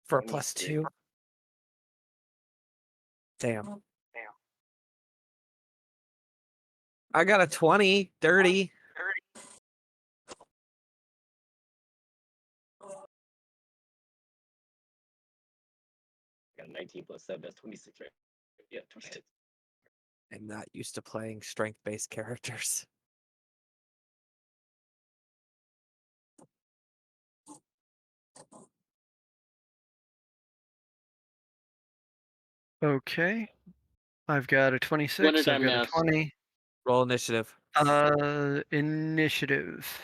For a +2. Damn. I got a 20, dirty. 19 plus 7, that's 26, right? Yeah, 26. I'm not used to playing strength-based characters. Okay. I've got a What 26. did I I've got a miss? 20. Roll initiative. Initiative.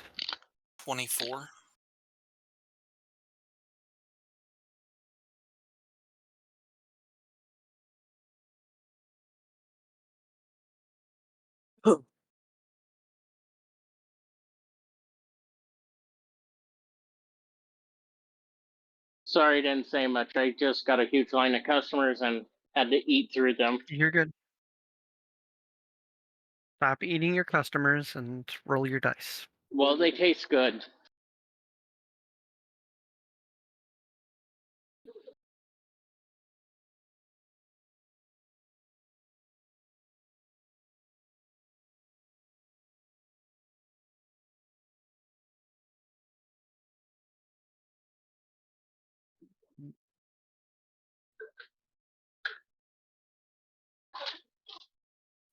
24. Sorry, didn't say much. I just got a huge line of customers and had to eat through them. You're good. Stop eating your customers and roll your dice. Well, they taste good.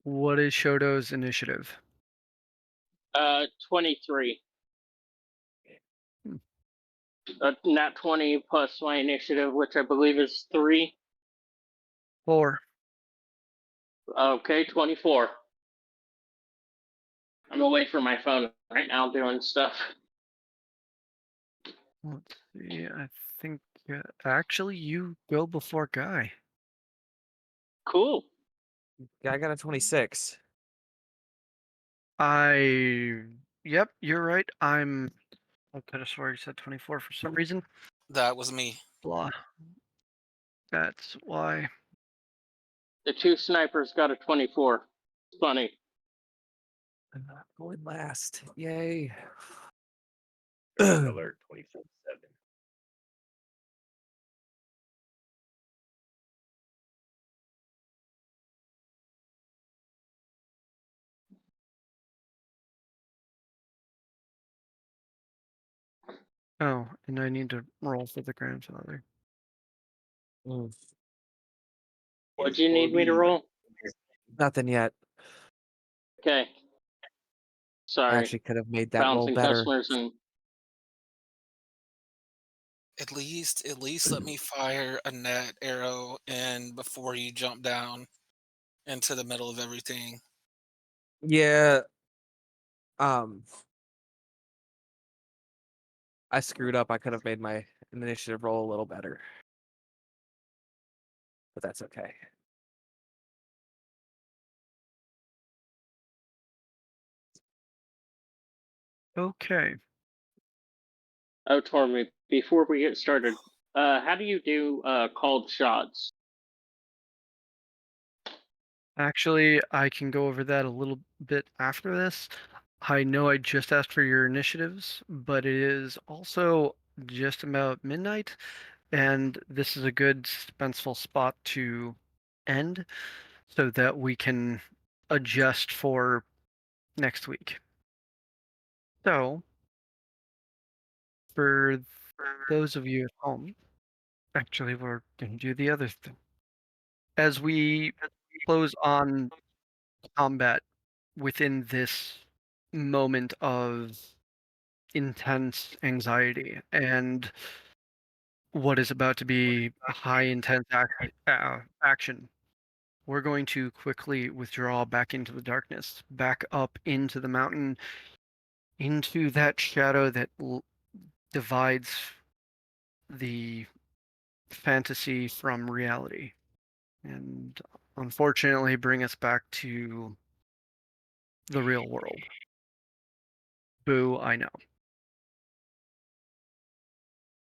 What is Shoto's initiative? 23. Hmm. Nat 20 plus my initiative, which I believe is 3. 4. Okay, 24. I'm away from my phone right now doing stuff. Let's see. I think actually you go before Guy. Cool. Yeah, I got a 26. Yep, you're right. I could have sworn you said 24 for some reason. That was me. Blah. That's why. The 2 snipers got a 24. Funny. I'm not going last. Yay. Alert 24/7. Oh, and I need to roll for the grandfather. Mm, What'd you need me to roll? Nothing yet. Okay. I Sorry. actually could have made that roll Bouncing better. customers and At least let me fire a net arrow in before you jump down into the middle of everything. Yeah. I screwed up. I could have made my initiative roll a little better. But that's okay. Okay. oh, Tormy, before we get started, how do you do called shots? Actually, I can go over that a little bit after this. I know I just asked for your initiatives, but it is also just about midnight, and this is a good suspenseful spot to end so that we can adjust for next week. So, for those of you at home, actually, we're going to do the other thing. As we close on combat within this moment of intense anxiety and what is about to be a high intense action, we're going to quickly withdraw back into the darkness, back up into the mountain, into that shadow that divides the fantasy from reality, and unfortunately bring us back to the real world. Boo, I know.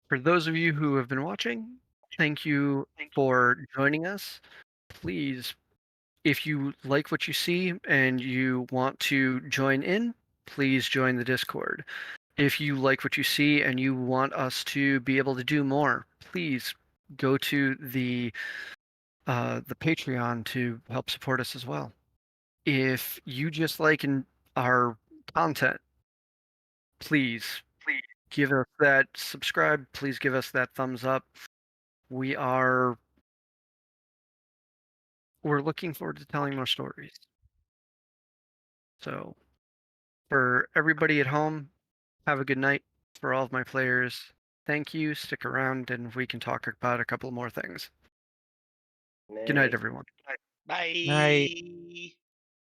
For those of you who have been watching, thank you for joining us. Please, if you like what you see and you want to join in, please join the Discord. If you like what you see and you want us to be able to do more, please go to the Patreon to help support us as well. If you just like our content, please give us that subscribe. Please give us that thumbs up. We are we're looking forward to telling more stories. So, for everybody at home, have a good night. For all of my players, thank you. Stick around, and we can talk about a couple more things. Good night, everyone. Bye. Night.